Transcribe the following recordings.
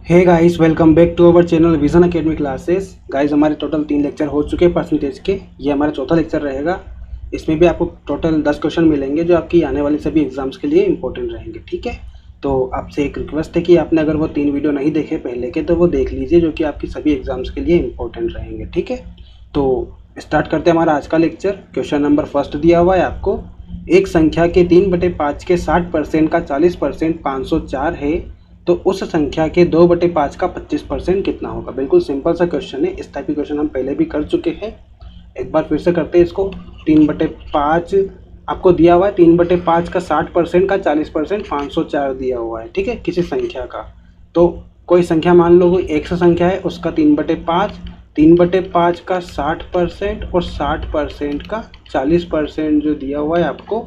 Hey guys, welcome back to our channel Vision Academy classes. Guys, हमारे total 3 lecture हो चुके हैं percentage के। ये हमारा चौथा लेक्चर रहेगा। इसमें भी आपको टोटल 10 क्वेश्चन मिलेंगे जो आपकी आने वाली सभी एग्जाम्स के लिए इंपॉर्टेंट रहेंगे। ठीक है, तो आपसे एक रिक्वेस्ट है कि आपने अगर वो 3 वीडियो नहीं देखे पहले के तो वो देख लीजिए, जो कि आपकी सभी एग्जाम्स के लिए इंपॉर्टेंट रहेंगे। ठीक है, तो स्टार्ट करते हैं हमारा आज का लेक्चर। क्वेश्चन नंबर फर्स्ट दिया हुआ है आपको, एक संख्या के 3/5 के 60% का 40% 504 है, तो उस संख्या के 2/5 का 25% कितना होगा। बिल्कुल सिंपल सा क्वेश्चन है। इस टाइप की क्वेश्चन हम पहले भी कर चुके हैं। एक बार फिर से करते हैं इसको। 3/5 आपको दिया हुआ है, 3/5 का 60% का 40% 504 दिया हुआ है। ठीक है, किसी संख्या का। तो कोई संख्या मान लो, कोई एक सौ संख्या है, उसका 3/5, 3/5 का 60% और 60% का 40% जो दिया हुआ है आपको,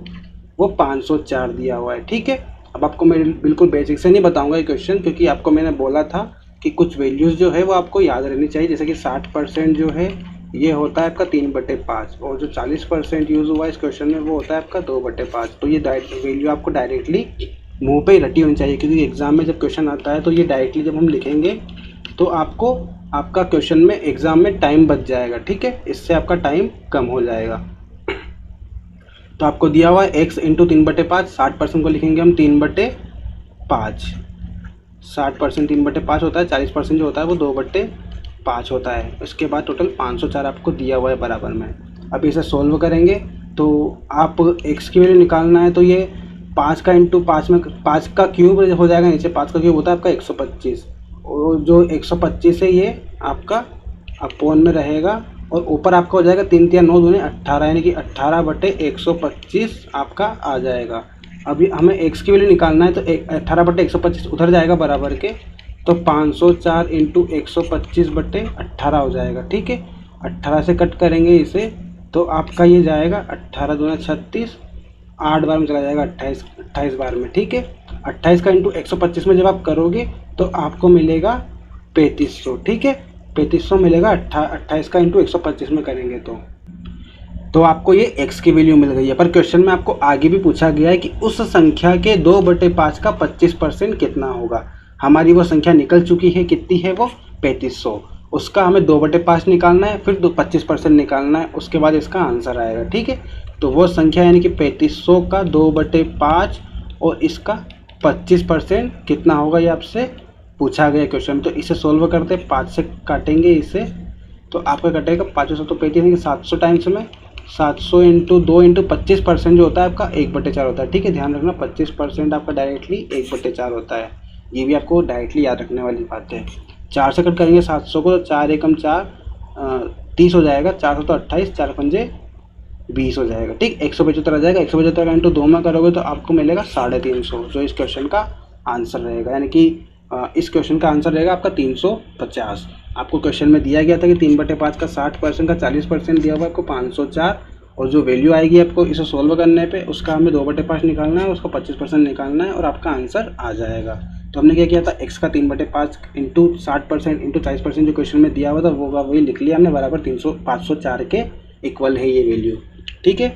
वो 504 दिया हुआ है। ठीक है, अब आपको मैं बिल्कुल बेसिक से नहीं बताऊंगा ये क्वेश्चन, क्योंकि आपको मैंने बोला था कि कुछ वैल्यूज़ जो है वो आपको याद रहनी चाहिए। जैसे कि 60% जो है ये होता है आपका 3/5, और जो 40% यूज़ हुआ है इस क्वेश्चन में वो होता है आपका 2/5। तो ये वैल्यू आपको डायरेक्टली मुंह पे ही रटी होनी चाहिए, क्योंकि एग्जाम में जब क्वेश्चन आता है तो ये डायरेक्टली जब हम लिखेंगे तो आपको आपका क्वेश्चन में एग्जाम में टाइम बच जाएगा। ठीक है, इससे आपका टाइम कम हो जाएगा। तो आपको दिया हुआ है x इंटू 3/5, 60% को लिखेंगे हम 3/5। 60% 3/5 होता है, 40% जो होता है वो 2/5 होता है। उसके बाद टोटल 504 आपको दिया हुआ है बराबर में। अब इसे सोल्व करेंगे तो आप x की वैल्यू निकालना है, तो ये 5 का इंटू 5 में 5 का क्यूब हो जाएगा। नीचे 5 का क्यूब होता है आपका 125, और जो 125 है ये आपका अपोन में रहेगा, और ऊपर आपका हो जाएगा 3 3 9 दूनी 18, यानी कि 18/125 आपका आ जाएगा। अभी हमें x की वैल्यू निकालना है, तो 18/125 उधर जाएगा बराबर के, तो 504 इंटू 125/18 हो जाएगा। ठीक है, 18 से कट करेंगे इसे, तो आपका ये जाएगा 18 दूना 36, 8 बार में चला जाएगा 28 बार में। ठीक है, 28 का इंटू 125 में जब आप करोगे तो आपको मिलेगा 3500। ठीक है, 3500 मिलेगा। 28 का इंटू 125 में करेंगे तो आपको ये x की वैल्यू मिल गई है। पर क्वेश्चन में आपको आगे भी पूछा गया है कि उस संख्या के 2/5 का 25% कितना होगा। हमारी वो संख्या निकल चुकी है, कितनी है वो, 3500। उसका हमें 2/5 निकालना है, फिर 25% निकालना है, उसके बाद इसका आंसर आएगा। ठीक है, तो वो संख्या यानी कि 3500 का 2/5 और इसका 25% कितना होगा, ये आपसे पूछा गया क्वेश्चन। तो इसे सोल्व करते हैं, 5 से काटेंगे इसे, तो आपका कटेगा 500 तो 35 यानी कि 700 टाइम्स में 700 इंटू 2 इंटू 25% जो होता है आपका 1/4 होता है। ठीक है, ध्यान रखना 25% आपका डायरेक्टली 1/4 होता है। ये भी आपको डायरेक्टली याद रखने वाली बात है। 4 से कट करेंगे 700 को, तो 4 एकम 4 30 हो जाएगा। 4 तो 28, 4 पंजे 20 हो जाएगा। ठीक, 175 आ जाएगा। 175 का इंटू 2 में करोगे तो आपको मिलेगा 350, जो इस क्वेश्चन का आंसर रहेगा। यानी कि इस क्वेश्चन का आंसर रहेगा आपका 350। आपको क्वेश्चन में दिया गया था कि 3/5 का 60% का 40% दिया हुआ है आपको 504, और जो वैल्यू आएगी आपको इसे सोल्व करने पे उसका हमें 2/5 निकालना है, उसका 25% निकालना है, और आपका आंसर आ जाएगा। तो हमने क्या किया था, x का 3/5 इंटू 60% इंटू 40% जो क्वेश्चन में दिया हुआ था वो वही लिख लिया हमने, बराबर 504 के इक्वल है ये वैल्यू। ठीक है,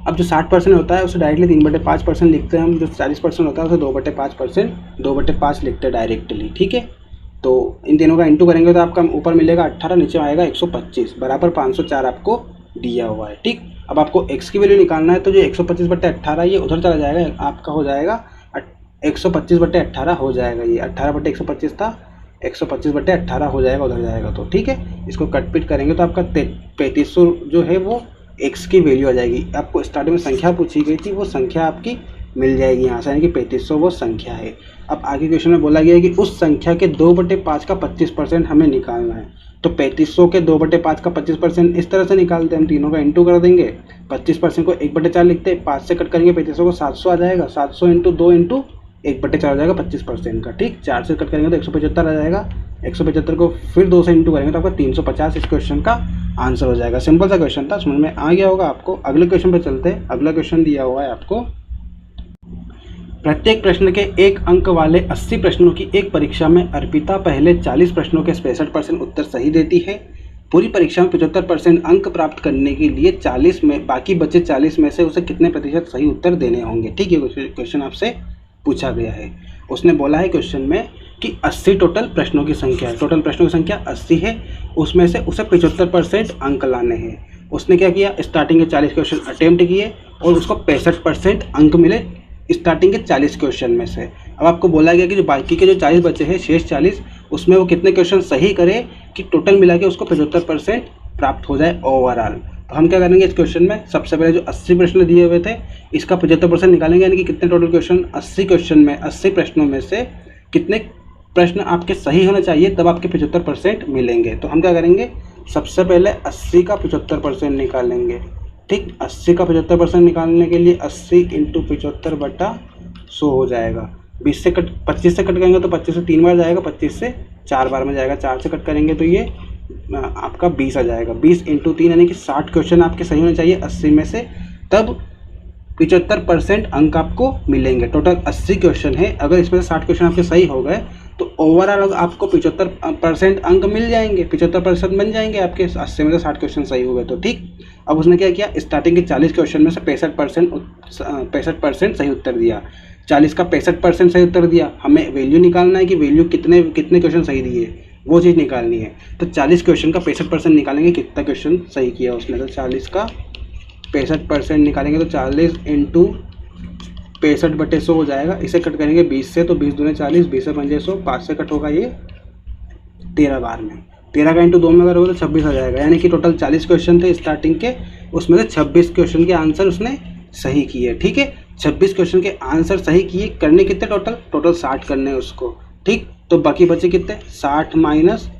अब जो 60% होता है उसे डायरेक्टली 3/5% लिखते हैं हम, जो 40% होता है उसे 2/5 लिखते हैं डायरेक्टली। ठीक है, तो इन तीनों का इंटू करेंगे तो आपका ऊपर मिलेगा 18, नीचे आएगा 125, बराबर 504 आपको दिया हुआ है। ठीक, अब आपको x की वैल्यू निकालना है, तो जो 125/18 ये उधर चला जाएगा, आपका हो जाएगा 125/18 हो जाएगा। ये 18/125 था, 125/18 हो जाएगा, उधर जाएगा तो। ठीक है, इसको कट पिट करेंगे तो आपका 3500 जो है वो x की वैल्यू आ जाएगी। आपको स्टार्टिंग में संख्या पूछी गई थी, वो संख्या आपकी मिल जाएगी यहाँ से, यानी कि 3500 वो संख्या है। अब आगे क्वेश्चन में बोला गया है कि उस संख्या के 2/5 का 25% हमें निकालना है। तो 3500 के 2/5 का 25% इस तरह से निकालते हैं हम, तीनों का इंटू कर देंगे। 25% को 1/4 लिखते हैं, 5 से कट करेंगे 3500 को 700 आ जाएगा। 700 इंटू 2 इंटू 1/4 हो जाएगा 25% का। ठीक, 4 से कट करेंगे तो 175 आ जाएगा। 175 को फिर 2 से इंटू करेंगे तो आपका 350 इस क्वेश्चन का आंसर हो जाएगा। सिंपल सा क्वेश्चन था, समझ में आ गया होगा आपको। अगले क्वेश्चन पे चलते हैं। अगला क्वेश्चन दिया हुआ है आपको, प्रत्येक प्रश्न के 1 अंक वाले 80 प्रश्नों की एक परीक्षा में अर्पिता पहले 40 प्रश्नों के 65% उत्तर सही देती है। पूरी परीक्षा में 75% अंक प्राप्त करने के लिए 40 में बाकी बचे 40 में से उसे कितने प्रतिशत सही उत्तर देने होंगे। ठीक है, क्वेश्चन आपसे पूछा गया है। उसने बोला है क्वेश्चन में कि 80 टोटल प्रश्नों की संख्या है। टोटल प्रश्नों की संख्या 80 है, उसमें से उसे 75% अंक लाने हैं। उसने क्या किया, स्टार्टिंग के 40 क्वेश्चन अटेम्प्ट किए और उसको 65% अंक मिले स्टार्टिंग के 40 क्वेश्चन में से। अब आपको बोला गया कि जो बाकी के जो 40 बचे हैं, शेष 40, उसमें वो कितने क्वेश्चन सही करे कि टोटल मिला के उसको 75% प्राप्त हो जाए ओवरऑल। तो हम क्या करेंगे इस क्वेश्चन में, सबसे पहले जो 80 प्रश्न दिए हुए थे इसका 75% निकालेंगे, यानी कि कितने टोटल क्वेश्चन 80 क्वेश्चन में 80 प्रश्नों में से कितने प्रश्न आपके सही होने चाहिए, तब आपके 75% मिलेंगे। तो हम क्या करेंगे, सबसे पहले 80 का 75% निकालेंगे। ठीक, 80 का 75% निकालने के लिए 80 × 75/100 हो जाएगा। 20 से कट 25 से कट करेंगे तो 25 से 3 बार जाएगा, 25 से 4 बार में जाएगा, 4 से कट करेंगे तो ये आपका 20 आ जाएगा। 20 × 3 यानी कि 60 क्वेश्चन आपके सही होने चाहिए 80 में से, तब 75% अंक आपको मिलेंगे। टोटल 80 क्वेश्चन है, अगर इसमें से 60 क्वेश्चन आपके सही हो गए तो ओवरऑल आपको 75% अंक मिल जाएंगे, 75% बन जाएंगे आपके 80 में से 60 क्वेश्चन सही हो गए तो। ठीक, अब उसने क्या किया, स्टार्टिंग के 40 क्वेश्चन में से 65% सही उत्तर दिया। 40 का 65% सही उत्तर दिया, हमें वैल्यू निकालना है कि वैल्यू कितने क्वेश्चन सही दिए, वो चीज़ निकालनी है। तो 40 क्वेश्चन का 65% निकालेंगे, कितना क्वेश्चन सही किया उसने, तो 40 का 65% निकालेंगे तो 40 × 65/100 हो जाएगा। इसे कट करेंगे 20 से तो 20 दूने 40, 20 से 5 100, 5 से कट होगा ये 13 बार में। 13 का × 2 में अगर होगा तो 26 आ जाएगा, यानी कि टोटल 40 क्वेश्चन थे स्टार्टिंग के, उसमें से 26 क्वेश्चन के आंसर उसने सही किए। ठीक है, 26 क्वेश्चन के आंसर सही किए, करने कितने टोटल 60 करने हैं उसको। ठीक, तो बाकी बचे कितने, 60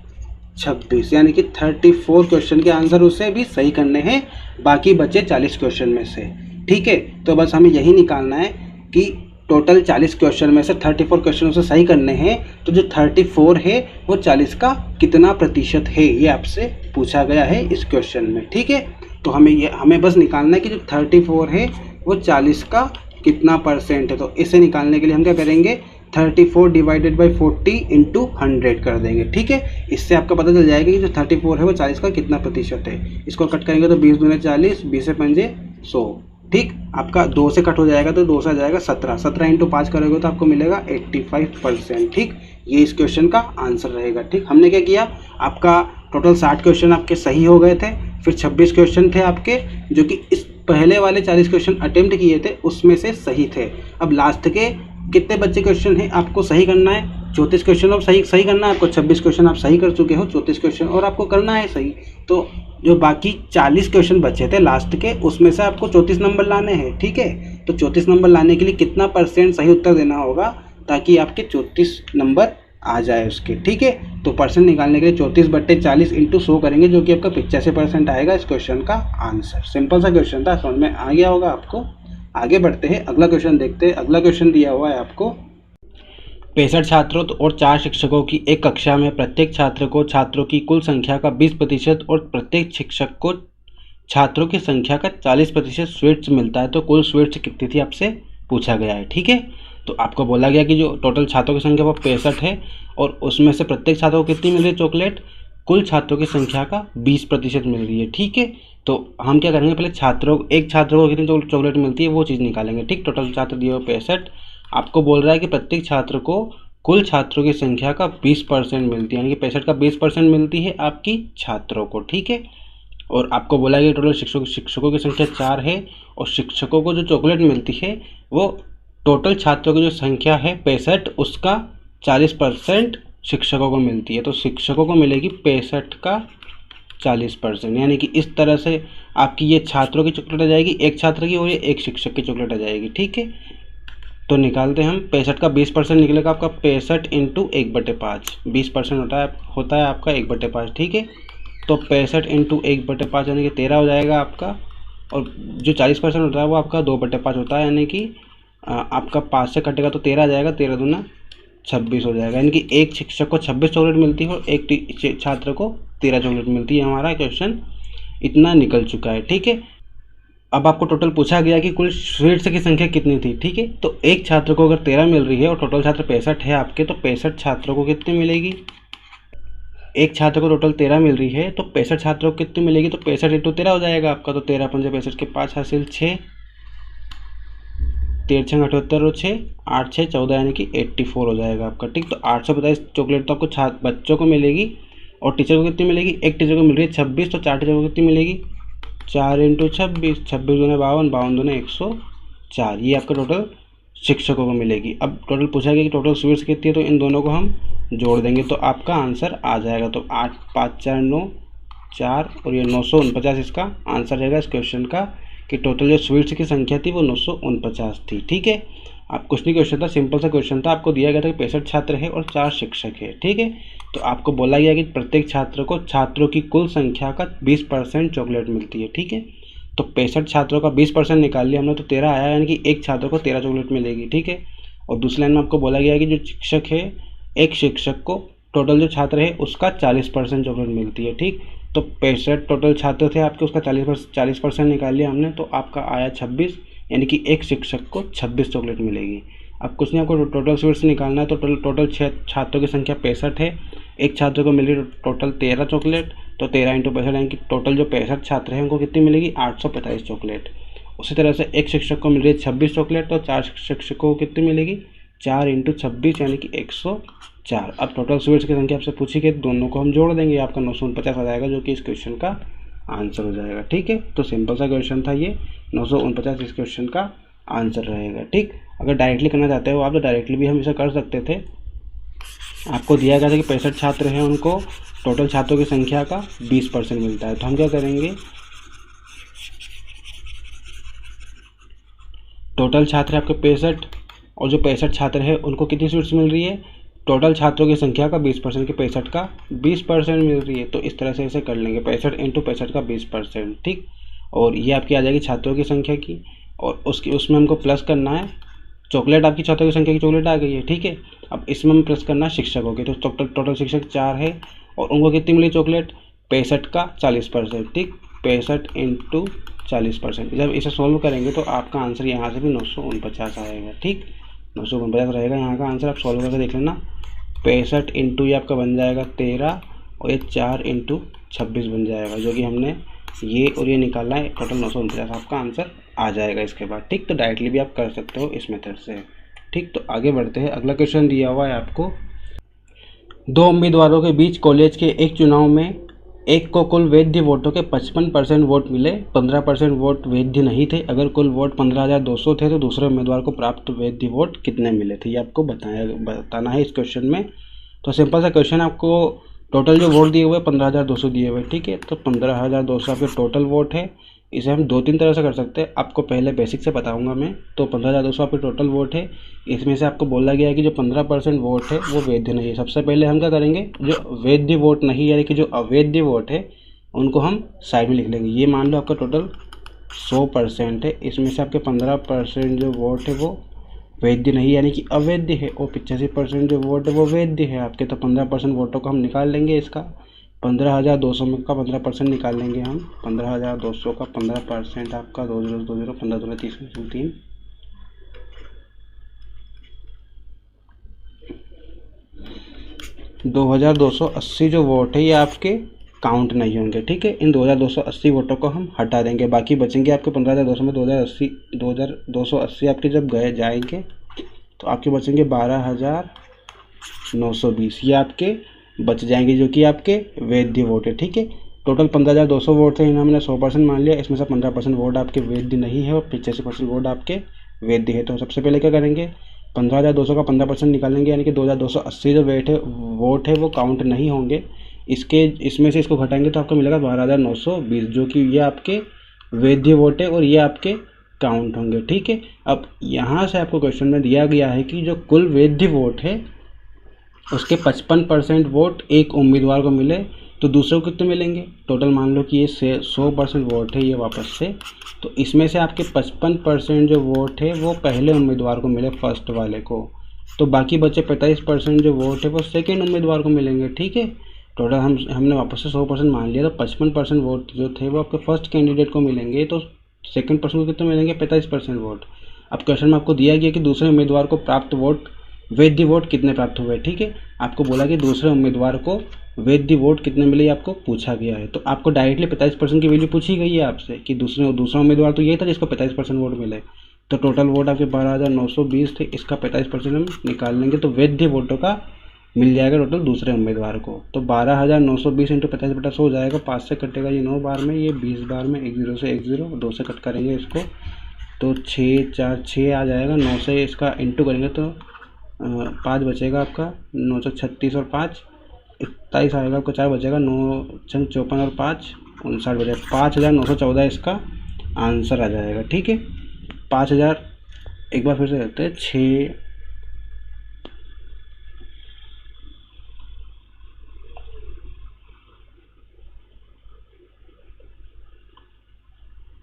- 26, यानी कि 34 क्वेश्चन के आंसर उसे भी सही करने हैं बाकी बचे 40 क्वेश्चन में से। ठीक है, तो बस हमें यही निकालना है कि टोटल 40 क्वेश्चन में से 34 क्वेश्चन उसे सही करने हैं, तो जो 34 है वो 40 का कितना प्रतिशत है, ये आपसे पूछा गया है इस क्वेश्चन में। ठीक है, तो हमें बस निकालना है कि जो 34 है वो 40 का कितना परसेंट है। तो इसे निकालने के लिए हम क्या करेंगे, 34 ÷ 40 × 100 कर देंगे। ठीक है, इससे आपको पता चल जाएगा कि जो 34 है वो 40 का कितना प्रतिशत है। इसको कट करेंगे तो 20 दूने 40, 20 से 5 100। ठीक, आपका 2 से कट हो जाएगा तो 2 से आ जाएगा 17, 17 × 5 करोगे तो आपको मिलेगा 85%। ठीक, ये इस क्वेश्चन का आंसर रहेगा। ठीक, हमने क्या किया, आपका टोटल 60 क्वेश्चन आपके सही हो गए थे, फिर 26 क्वेश्चन थे आपके जो कि इस पहले वाले 40 क्वेश्चन अटेम्प्ट किए थे उसमें से सही थे। अब लास्ट के कितने बच्चे क्वेश्चन हैं आपको सही करना है, 34 क्वेश्चन अब सही करना है आपको। 26 क्वेश्चन आप सही कर चुके हो, 34 क्वेश्चन और आपको करना है सही। तो जो बाकी 40 क्वेश्चन बचे थे लास्ट के, उसमें से आपको 34 नंबर लाने हैं। ठीक है, तो 34 नंबर लाने के लिए कितना % सही उत्तर देना होगा ताकि आपके 34 नंबर आ जाए उसके। ठीक है, तो परसेंट निकालने के लिए 34/40 × 100 करेंगे, जो कि आपका 85% आएगा इस क्वेश्चन का आंसर। सिंपल सा क्वेश्चन था, समझ में आ गया होगा आपको। आगे बढ़ते हैं, अगला क्वेश्चन देखते हैं। अगला क्वेश्चन दिया हुआ है आपको, 65 छात्रों और 4 शिक्षकों की एक कक्षा में प्रत्येक छात्र को छात्रों की कुल संख्या का 20% और प्रत्येक शिक्षक को छात्रों की संख्या का 40% स्वीट्स मिलता है, तो कुल स्वीट्स कितनी थी आपसे पूछा गया है। ठीक है, तो आपको बोला गया कि जो टोटल छात्रों की संख्या वो 65 है और उसमें से प्रत्येक छात्र को कितनी मिल रही है चॉकलेट, कुल छात्रों की संख्या का 20% मिल रही है। ठीक है, तो हम क्या करेंगे, पहले एक छात्र को कितनी चॉकलेट मिलती है वो चीज़ निकालेंगे। ठीक, टोटल छात्र दिए हुए 65, आपको बोल रहा है कि प्रत्येक छात्र को कुल छात्रों की संख्या का 20% मिलती है, यानी कि 65 का 20% मिलती है आपकी छात्रों को। ठीक है, और आपको बोला गया टोटल शिक्षकों की संख्या 4 है और शिक्षकों को जो चॉकलेट मिलती है वो टोटल छात्रों की जो संख्या है 65, उसका 40% शिक्षकों को मिलती है। तो शिक्षकों को मिलेगी 65 का 40%, यानी कि इस तरह से आपकी ये छात्रों की चॉकलेट आ जाएगी एक छात्र की और ये एक शिक्षक की चॉकलेट आ जाएगी। ठीक है, तो निकालते हैं हम। 65 का 20% निकलेगा आपका 65 × 1/5, 20% होता है आपका 1/5। ठीक है, तो 65 × 1/5 यानी कि 13 हो जाएगा आपका, और जो 40% होता है वो आपका 2/5 होता है, यानी कि आपका 5 से कटेगा तो 13 आ जाएगा, 13 दूना 26 हो जाएगा, यानी कि एक शिक्षक को 26 चॉकलेट मिलती है और एक छात्र को 13 चॉकलेट मिलती है। हमारा क्वेश्चन इतना निकल चुका है। ठीक है, अब आपको टोटल पूछा गया कि कुल स्वीट्स की संख्या कितनी थी। ठीक है, तो एक छात्र को अगर 13 मिल रही है और टोटल छात्र 65 है आपके, तो 65 छात्रों को कितनी मिलेगी, एक छात्र को टोटल 13 मिल रही है तो 65 छात्रों को कितनी मिलेगी, तो 65 × 13 हो जाएगा आपका, तो 13 × 5 के 5 हासिल 6, 13 छंग 78 और 6 8 6 14 यानी कि 84 हो जाएगा आपका। ठीक, तो 845 चॉकलेट तो आपको छात्र बच्चों को मिलेगी और टीचर को कितनी मिलेगी, एक टीचर को मिल रही है 26, तो 4 टीचर को कितनी मिलेगी, 4 इंटू 26, 26 दूने 52, 52 दूने 104, ये आपका टोटल शिक्षकों को मिलेगी। अब टोटल पूछा गया कि टोटल स्वीट्स कितनी है, तो इन दोनों को हम जोड़ देंगे तो आपका आंसर आ जाएगा। तो 8 5 4 9 4 और ये 949 इसका आंसर रहेगा इस क्वेश्चन का, कि टोटल जो स्वीट्स की संख्या थी वो 949 थी। ठीक है, आप कुछ नहीं क्वेश्चन था, सिंपल सा क्वेश्चन था। आपको दिया गया था कि 65 छात्र है और 4 शिक्षक है। ठीक है, तो आपको बोला गया कि प्रत्येक छात्र को छात्रों की कुल संख्या का 20% चॉकलेट मिलती है। ठीक है, तो 65 छात्रों का 20% निकाल लिया हमने, तो 13 आया, यानी कि एक छात्र को 13 चॉकलेट मिलेगी। ठीक है, और दूसरी लाइन में आपको बोला गया है कि जो शिक्षक है, एक शिक्षक को टोटल जो छात्र है उसका 40% चॉकलेट मिलती है। ठीक, तो 65 टोटल छात्र थे आपके, उसका 40% निकाल लिया हमने, तो आपका आया 26, यानी कि एक शिक्षक को 26 चॉकलेट मिलेगी। अब कुछ नहीं, आपको टोटल स्वीट्स निकालना है, तो टोटल 6 छात्रों की संख्या 65 है, एक छात्र को मिली टोटल 13 चॉकलेट, तो 13 इंटू 65 यानी कि टोटल जो 65 छात्र हैं उनको कितनी मिलेगी, 845 चॉकलेट। उसी तरह से एक शिक्षक को मिल रही है 26 चॉकलेट, तो 4 शिक्षकों को कितनी मिलेगी, 4 इंटू 26 यानी कि 104। अब टोटल स्वीट्स की संख्या आपसे पूछी गई, दोनों को हम जोड़ देंगे, आपका 949 आ जाएगा, जो कि इस क्वेश्चन का आंसर हो जाएगा। ठीक है, तो सिंपल सा क्वेश्चन था ये, 949 इस क्वेश्चन का आंसर रहेगा। ठीक, अगर डायरेक्टली करना चाहते हो आप तो डायरेक्टली भी हम इसे कर सकते थे। आपको दिया गया था कि 65 छात्र हैं, उनको टोटल छात्रों की संख्या का 20% मिलता है, तो हम क्या करेंगे, टोटल छात्र है आपके 65 और जो 65 छात्र है उनको कितनी स्वीट्स मिल रही है, टोटल छात्रों की संख्या का 20% के 65 का 20% मिल रही है। तो इस तरह से इसे कर लेंगे, 65 इंटू 65 का 20%। ठीक, और ये आपकी आ जाएगी छात्रों की संख्या की, और उसमें हमको प्लस करना है चॉकलेट, आपकी छात्रों की संख्या की चॉकलेट आ गई है। ठीक है, अब इसमें हम प्लस करना है शिक्षकों की, तो टोटल शिक्षक 4 है और उनको कितनी मिली चॉकलेट, 65 का 40%। ठीक, 65 इंटू 40%, जब इसे सॉल्व करेंगे तो आपका आंसर यहाँ से भी 949 आएगा। ठीक, 949 रहेगा यहाँ का आंसर, आप सॉल्व करके देख लेना। 65 इंटू ये आपका बन जाएगा 13 और ये 4 इंटू 26 बन जाएगा, जो कि हमने ये और ये निकालना है, टोटल 949 आपका आंसर आ जाएगा इसके बाद। ठीक, तो डायरेक्टली भी आप कर सकते हो इस मेथड से। ठीक, तो आगे बढ़ते हैं। अगला क्वेश्चन दिया हुआ है आपको, 2 उम्मीदवारों के बीच कॉलेज के एक चुनाव में एक को कुल वैध वोटों के 55% वोट मिले, 15% वोट वैध नहीं थे। अगर कुल वोट 15,200 थे तो दूसरे उम्मीदवार को प्राप्त वैध वोट कितने मिले थे, ये आपको बताना है इस क्वेश्चन में। तो सिंपल सा क्वेश्चन, आपको टोटल जो वोट दिए हुए 15,200 दिए हुए। ठीक है, तो 15,200 आपके टोटल वोट है। इसे हम 2-3 तरह से कर सकते हैं, आपको पहले बेसिक से बताऊंगा मैं। तो 15,200 आपके टोटल वोट है, इसमें से आपको बोला गया है कि जो 15% वोट है वो वैध नहीं है। सबसे पहले हम क्या करेंगे, जो वैध वोट नहीं यानी कि जो अवैध वोट है उनको हम साइड में लिख लेंगे। ये मान लो आपका टोटल 100% है, इसमें से आपके 15% जो वोट है वो वैध नहीं यानी कि अवैध है, और 85% जो वोट है वो वैध है आपके। तो 15% वोटों को हम निकाल लेंगे, इसका 15,200 में का 15% निकाल लेंगे हम। 15,200 का 15% आपका 2020 15 दूना 30 3 2,280 जो वोट है ये आपके काउंट नहीं होंगे। ठीक है, इन 2,280 वोटों को हम हटा देंगे, बाकी बचेंगे आपके 15,200 में 2,280 आपके जब गए जाएंगे तो आपके बचेंगे 12,920, ये आपके बच जाएंगे जो कि आपके वैध वोट है। ठीक है, टोटल 15,200 वोट थे, इन्हें हमने 100% मान लिया, इसमें से 15% वोट आपके वैध नहीं है और 85% वोट आपके वैध है। तो सबसे पहले क्या करेंगे, 15,200 का 15% निकालेंगे, यानी कि 2,280 जो वोट है वो काउंट नहीं होंगे। इसमें से इसको घटाएंगे तो आपको मिलेगा 12,920, जो कि ये आपके वैध वोट है और ये आपके काउंट होंगे। ठीक है, अब यहाँ से आपको क्वेश्चन में दिया गया है कि जो कुल वैध वोट है उसके 55% वोट एक उम्मीदवार को मिले, तो दूसरे को कितने मिलेंगे, टोटल मान लो कि ये 100% वोट है ये वापस से, तो इसमें से आपके 55% जो वोट है वो पहले उम्मीदवार को मिले, फर्स्ट वाले को, तो बाकी बचे 45% जो वोट है वो सेकेंड उम्मीदवार को मिलेंगे। ठीक है, टोटल हमने वापस से 100% मान लिया, तो 55% वोट जो थे वो आपके फर्स्ट कैंडिडेट को मिलेंगे, तो सेकंड पर्सन को कितने मिलेंगे, 45% वोट। अब क्वेश्चन में आपको दिया गया कि दूसरे उम्मीदवार को प्राप्त वोट वैध वोट कितने प्राप्त हुए। ठीक है, आपको बोला कि दूसरे उम्मीदवार को वैध वोट कितने मिले आपको पूछा गया है, तो आपको डायरेक्टली 45% की वैल्यू पूछी गई है आपसे कि दूसरा उम्मीदवार तो ये था जिसको 45% वोट मिले, तो टोटल वोट आपके 12,920 थे, इसका 45% हम निकाल लेंगे तो वैध वोटों का मिल जाएगा टोटल दूसरे उम्मीदवार को। तो 12,920 इंटू 50/100 हो जाएगा, 5 से कटेगा ये 9 बार में, ये 20 बार में, 1 0 से 1 0, 2 से कट करेंगे इसको तो 6 4 6 आ जाएगा, 9 से इसका इंटू करेंगे तो 5 बचेगा आपका, 9 से 36 और 5 27 आएगा आपका, 4 बचेगा, 9 छंग 54 और 5 59 बचेगा, 5,914 इसका आंसर आ जाएगा। ठीक है, 5,000 एक बार फिर से करते हैं, 6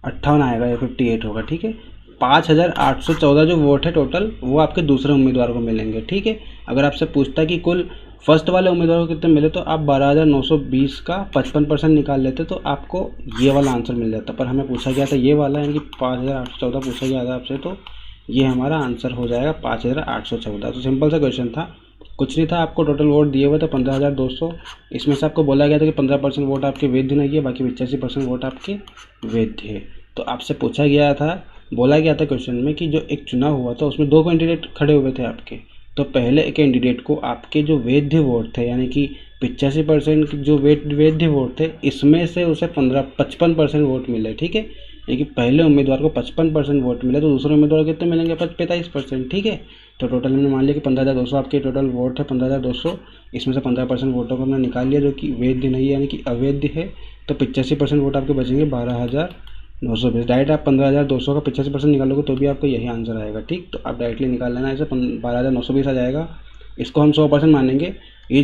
58 आएगा या 58 होगा। ठीक है, 5,814 जो वोट है टोटल वो आपके दूसरे उम्मीदवार को मिलेंगे। ठीक है, अगर आपसे पूछता है कि कुल फर्स्ट वाले उम्मीदवार को कितने मिले तो आप 12,920 का 55% निकाल लेते तो आपको ये वाला आंसर मिल जाता, पर हमें पूछा गया था ये वाला, यानी कि 5,814 पूछा गया था आपसे, तो ये हमारा आंसर हो जाएगा 5,814। तो सिंपल सा क्वेश्चन था, कुछ नहीं था, आपको टोटल वोट दिए हुए थे 15,200, इसमें से आपको बोला गया था कि 15% वोट आपके वैध नहीं है, बाकी 85% वोट आपके वैध है। तो आपसे पूछा गया था, बोला गया था क्वेश्चन में कि जो एक चुनाव हुआ था उसमें 2 कैंडिडेट खड़े हुए थे आपके, तो पहले एक कैंडिडेट को आपके जो वैध वोट थे यानी कि 85% जो वैध वोट थे, इसमें से उसे 55% वोट मिले। ठीक है, यानी कि पहले उम्मीदवार को 55% वोट मिले तो दूसरे उम्मीदवार को कितने मिलेंगे, 45%। ठीक है, तो टोटल हमने मान लिया कि 15,200 आपके टोटल वोट है, 15,200, इसमें से 15% वोटों को हमने निकाल लिया जो कि वैध नहीं है यानी कि अवैध है, तो 85% वोट आपके बचेंगे 12,920। डायरेक्ट आप 15,200 का 85% निकालोगे तो भी आपको यही आंसर आएगा। ठीक, तो आप डायरेक्टली निकाल लेना, ऐसे 12,920 आ जाएगा, इसको हम 100% मानेंगे। ये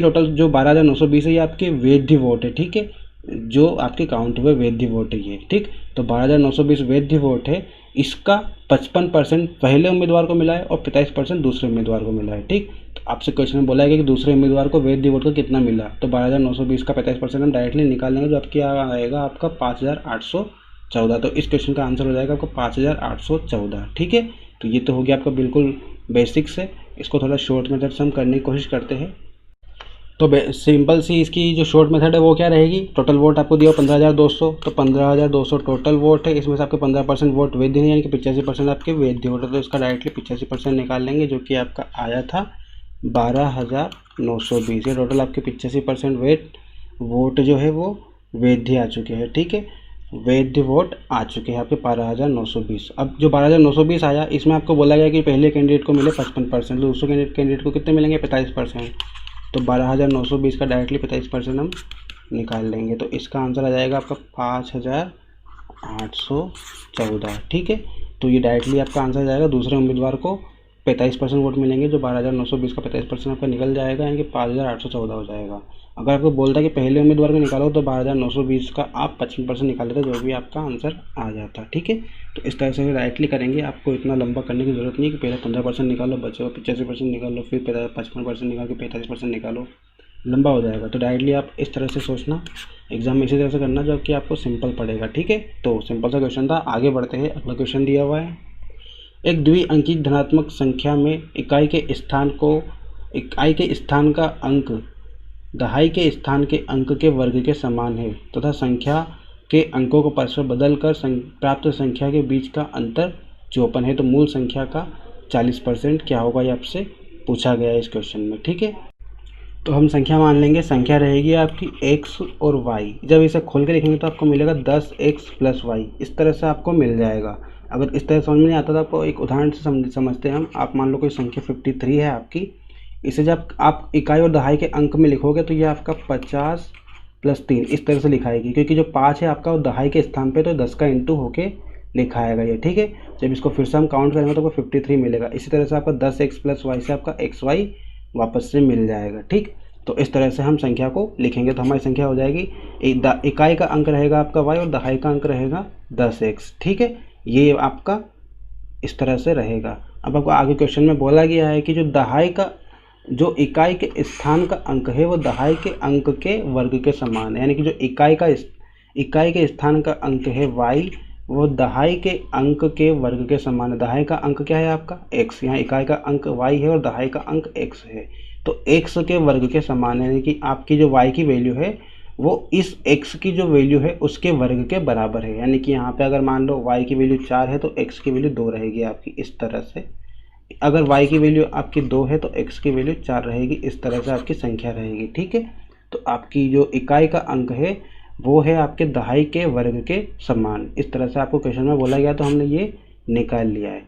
टोटल जो 12,920 है ये आपके वैध वोट है। ठीक है, जो आपके काउंट हुए वैध वोट है ये। ठीक, तो 12,920 वैध वोट है, इसका 55% पहले उम्मीदवार को मिला है और 45% दूसरे उम्मीदवार को मिला है। ठीक, तो आपसे क्वेश्चन में बोला है कि दूसरे उम्मीदवार को वैध वोट का कितना मिला, तो 12,920 का 45% हम डायरेक्टली निकाल लेंगे जो आपके आएगा आपका 5,814। तो इस क्वेश्चन का आंसर हो जाएगा आपको 5,814। ठीक है, तो ये तो हो गया आपका बिल्कुल बेसिक से, इसको थोड़ा शॉर्ट मेथड से हम करने की कोशिश करते हैं। तो सिंपल सी इसकी जो शॉर्ट मेथड है वो क्या रहेगी, टोटल वोट आपको दिया 15,200, तो 15,200 टोटल वोट है, इसमें से आपके 15% वोट वैध नहीं यानी कि 85% आपके वैध वोट है, तो इसका डायरेक्टली 85% निकाल लेंगे जो कि आपका आया था 12,920। ये टोटल आपके 85% वोट जो है वो वैध आ चुके हैं। ठीक है, वैध वोट आ चुके हैं आपके 12,920। अब जो 12,920 आया इसमें आपको बोला गया कि पहले कैंडिडेट को मिले 55%, दूसरे कैंडिडेट को कितने मिलेंगे 45%, तो 12,920 का डायरेक्टली 45% हम निकाल लेंगे, तो इसका आंसर आ जाएगा आपका 5,814। ठीक है, तो ये डायरेक्टली आपका आंसर आ जाएगा, दूसरे उम्मीदवार को 45% वोट मिलेंगे, जो 12,920 का 45% आपका निकल जाएगा यानी कि 5,814 हो जाएगा। अगर आपको बोलता है कि पहले उम्मीदवार को निकालो तो 12,920 का आप 55% निकाल लेते जो भी आपका आंसर आ जाता। ठीक है, तो इस तरह से डायरेक्टली करेंगे, आपको इतना लंबा करने की ज़रूरत नहीं है कि पहले 15% निकालो, बचे हुआ 85% निकालो, फिर 55% निकाल के 45% निकालो, लंबा हो जाएगा। तो डायरेक्टली आप इस तरह से सोचना, एग्जाम में इसी तरह से करना जो कि आपको सिंपल पड़ेगा। ठीक है, तो सिंपल सा क्वेश्चन था, आगे बढ़ते हैं। अगला क्वेश्चन दिया हुआ है, एक द्विअंकी धनात्मक संख्या में इकाई के स्थान का अंक दहाई के स्थान के अंक के वर्ग के समान है तथा संख्या के अंकों को परस्पर बदलकर प्राप्त संख्या के बीच का अंतर 54 है, तो मूल संख्या का 40% क्या होगा, ये आपसे पूछा गया है इस क्वेश्चन में। ठीक है, तो हम संख्या मान लेंगे, संख्या रहेगी आपकी x और y। जब इसे खोल के लिखेंगे तो आपको मिलेगा 10x + y, इस तरह से आपको मिल जाएगा। अगर इस तरह समझ में नहीं आता तो आपको एक उदाहरण से समझते हैं हम। आप मान लो कोई संख्या 53 है आपकी, इसे जब आप इकाई और दहाई के अंक में लिखोगे तो ये आपका 50 + 3 इस तरह से लिखाएगी, क्योंकि जो 5 है आपका वो दहाई के स्थान पे तो 10 का इंटू होके लिखा आएगा ये। ठीक है, जब इसको फिर से हम काउंट करेंगे तो आपको 53 मिलेगा। इसी तरह से आपका 10x + y से आपका xy वापस से मिल जाएगा। ठीक, तो इस तरह से हम संख्या को लिखेंगे तो हमारी संख्या हो जाएगी, इकाई का अंक रहेगा आपका y और दहाई का अंक रहेगा 10x। ठीक है, ये आपका इस तरह से रहेगा। अब आपको आगे क्वेश्चन में बोला गया है कि जो इकाई के स्थान का अंक है वो दहाई के अंक के वर्ग के समान है, यानी कि जो इकाई के स्थान का अंक है y वो दहाई के अंक के वर्ग के समान है। दहाई का अंक क्या है आपका x, यहाँ इकाई का अंक y है और दहाई का अंक x है, तो x के वर्ग के समान है, यानी कि आपकी जो y की वैल्यू है वो इस x की जो वैल्यू है उसके वर्ग के बराबर है। यानी कि यहाँ पे अगर मान लो y की वैल्यू 4 है तो x की वैल्यू 2 रहेगी आपकी, इस तरह से। अगर y की वैल्यू आपकी 2 है तो x की वैल्यू 4 रहेगी, इस तरह से आपकी संख्या रहेगी। ठीक है, तो आपकी जो इकाई का अंक है वो है आपके दहाई के वर्ग के समान। इस तरह से आपको क्वेश्चन में बोला गया तो हमने ये निकाल लिया है।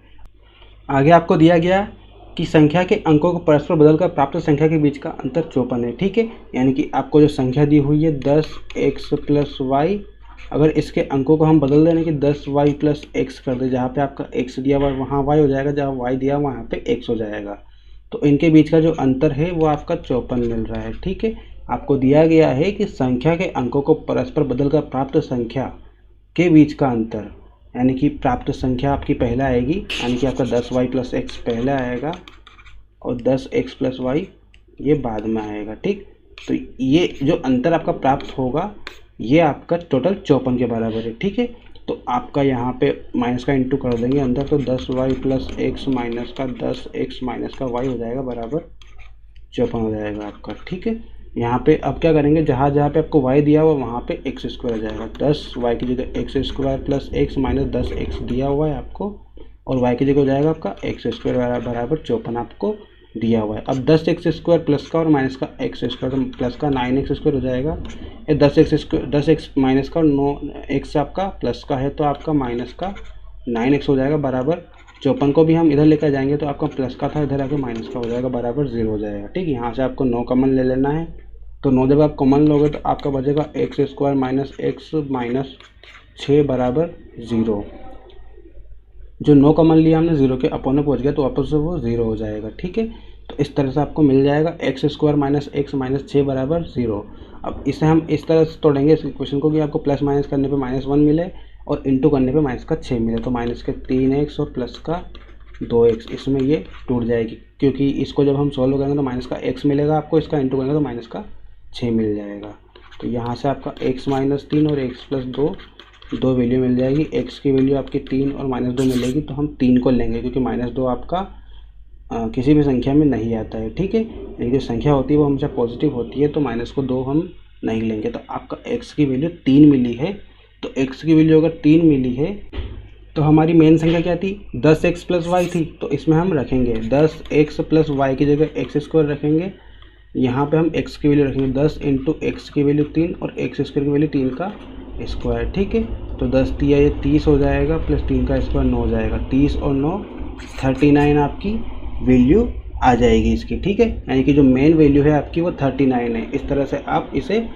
आगे आपको दिया गया कि संख्या के अंकों को परस्पर बदलकर प्राप्त संख्या के बीच का अंतर 54 है। ठीक है, यानी कि आपको जो संख्या दी हुई है 10x प्लस वाई, अगर इसके अंकों को हम बदल दें कि 10y प्लस एक्स कर दे, जहाँ पे आपका x दिया हुआ वहाँ y हो जाएगा, जहाँ y दिया वहाँ पे x हो जाएगा। तो इनके बीच का जो अंतर है वो आपका 54 मिल रहा है। ठीक है, आपको दिया गया है कि संख्या के अंकों को परस्पर बदलकर प्राप्त संख्या के बीच का अंतर, यानी कि प्राप्त संख्या आपकी पहला आएगी, यानी कि आपका 10y प्लस एक्स पहला आएगा और 10x प्लस वाई ये बाद में आएगा। ठीक, तो ये जो अंतर आपका प्राप्त होगा ये आपका टोटल 54 के बराबर है। ठीक है, तो आपका यहाँ पे माइनस का इंटू कर देंगे अंदर, तो 10y प्लस एक्स माइनस का 10x माइनस का y हो जाएगा बराबर 54 हो जाएगा आपका। ठीक है, यहाँ पे अब क्या करेंगे, जहाँ जहाँ पे आपको y दिया हुआ वहाँ पे एक्स स्क्वायर आ जाएगा। 10y की जगह x square plus x minus 10x दिया हुआ है आपको, और y की जगह हो जाएगा आपका एक्स स्क्वायर बराबर 54 आपको दिया हुआ है। अब 10x स्क्वायर प्लस का और माइनस का एक्स स्क्वायर, तो प्लस का 9x स्क्वायर हो जाएगा। ये 10x स्क्वायर 10x माइनस का और 9x आपका प्लस का है तो आपका माइनस का 9x हो जाएगा बराबर 54 को भी हम इधर लेकर जाएंगे तो आपका प्लस का था इधर आके माइनस का हो जाएगा बराबर 0 हो जाएगा। ठीक, यहाँ से आपको 9 कॉमन ले लेना है, तो 9 जब आप कॉमन लोगे तो आपका बचेगा x square minus x minus 6 बराबर 0। जो 9 कॉमन लिया हमने 0 के अपोन में पहुँच गया तो वापस से वो 0 हो जाएगा। ठीक है, तो इस तरह से आपको मिल जाएगा x square minus x minus 6 बराबर 0। अब इसे हम इस तरह से तोड़ेंगे इस क्वेश्चन को कि आपको प्लस माइनस करने पे -1 मिले और इंटू करने पे माइनस का 6 मिले, तो माइनस के 3x और प्लस का 2x, इसमें ये टूट जाएगी क्योंकि इसको जब हम सॉल्व करेंगे तो माइनस का x मिलेगा आपको, इसका इंटू करेंगे तो माइनस का 6 मिल जाएगा। तो यहाँ से आपका x माइनस 3 और x प्लस 2 वैल्यू मिल जाएगी। x की वैल्यू आपकी 3 और -2 मिलेगी, तो हम 3 को लेंगे क्योंकि -2 आपका किसी भी संख्या में नहीं आता है। ठीक है, यानी जो संख्या होती है वो हमेशा पॉजिटिव होती है, तो माइनस को 2 हम नहीं लेंगे। तो आपका x की वैल्यू 3 मिली है, तो x की वैल्यू अगर 3 मिली है तो हमारी मेन संख्या क्या थी, 10x प्लस वाई थी, तो इसमें हम रखेंगे 10x प्लस वाई की जगह एक्स स्क्वायर रखेंगे। यहाँ पे हम x की वैल्यू रखेंगे 10 इंटू एक्स की वैल्यू 3 और एक्स स्क्वायर की वैल्यू 3 का स्क्वायर। ठीक है, तो 10 दिया ये 30 हो जाएगा प्लस 3 का स्क्वायर 9 हो जाएगा, 30 और 9 39 आपकी वैल्यू आ जाएगी इसकी। ठीक है, यानी कि जो मेन वैल्यू है आपकी वो 39 है। इस तरह से आप इसे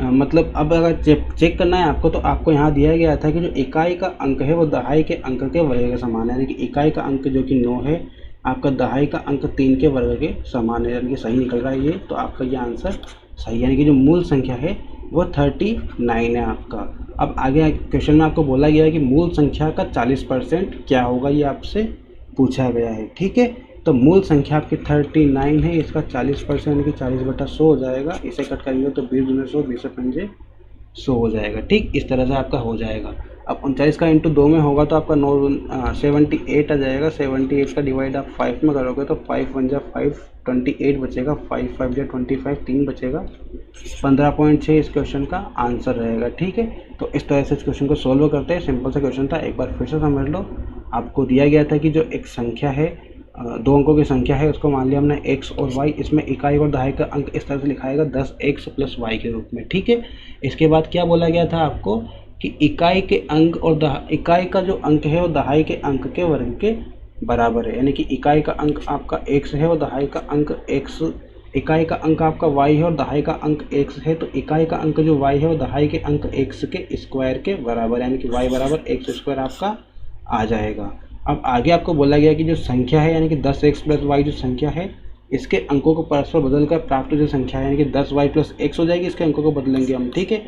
मतलब अब अगर चेक करना है आपको तो आपको यहाँ दिया गया था कि जो इकाई का अंक है वो दहाई के अंक के वर्ग के समान है, यानी कि इकाई का अंक जो कि 9 है, आपका दहाई का अंक 3 के वर्ग के समान है, यानी कि सही निकल रहा है ये। तो आपका ये आंसर सही, यानी कि जो मूल संख्या है वो 39 है आपका। अब आगे क्वेश्चन में आपको बोला गया है कि मूल संख्या का 40% क्या होगा, ये आपसे पूछा गया है। ठीक है, तो मूल संख्या आपकी 39 है, इसका 40% यानी कि 40/100 हो जाएगा। इसे कट करेंगे तो 20 दूनी 100, 20 पंजे 100 हो जाएगा। ठीक, इस तरह से आपका हो जाएगा। अब 39 का इंटू 2 में होगा तो आपका 78 आ जाएगा। 78 का डिवाइड आप 5 में करोगे तो 5 1 जा 5, 28 बचेगा, 5 5 जा 25, 3 बचेगा, 15.6 इस क्वेश्चन का आंसर रहेगा। ठीक है, तो इस तरह से इस क्वेश्चन को सोल्व करते हैं। सिंपल सा क्वेश्चन था, एक बार फिर से समझ लो। आपको दिया गया था कि जो एक संख्या है, 2 अंकों की संख्या है, उसको मान लिया हमने x और y, इसमें इकाई और दहाई का अंक इस तरह से लिखाएगा 10x प्लस वाई के रूप में। ठीक है, इसके बाद क्या बोला गया था आपको कि इकाई के अंक और इकाई का जो अंक है वो दहाई के अंक के वर्ग के बराबर है, यानी कि इकाई का अंक आपका x है और दहाई का अंक x, इकाई का अंक आपका y है और दहाई का अंक x है, तो इकाई का अंक जो y है वो दहाई के अंक x के स्क्वायर के बराबर, यानी कि y बराबर x स्क्वायर आपका आ जाएगा। अब आगे आपको बोला गया कि जो संख्या है यानी कि 10x प्लस वाई जो संख्या है, इसके अंकों को परस्पर बदलकर प्राप्त जो संख्या है यानी कि 10y प्लस एक्स हो जाएगी, इसके अंकों को बदलेंगे हम। ठीक है,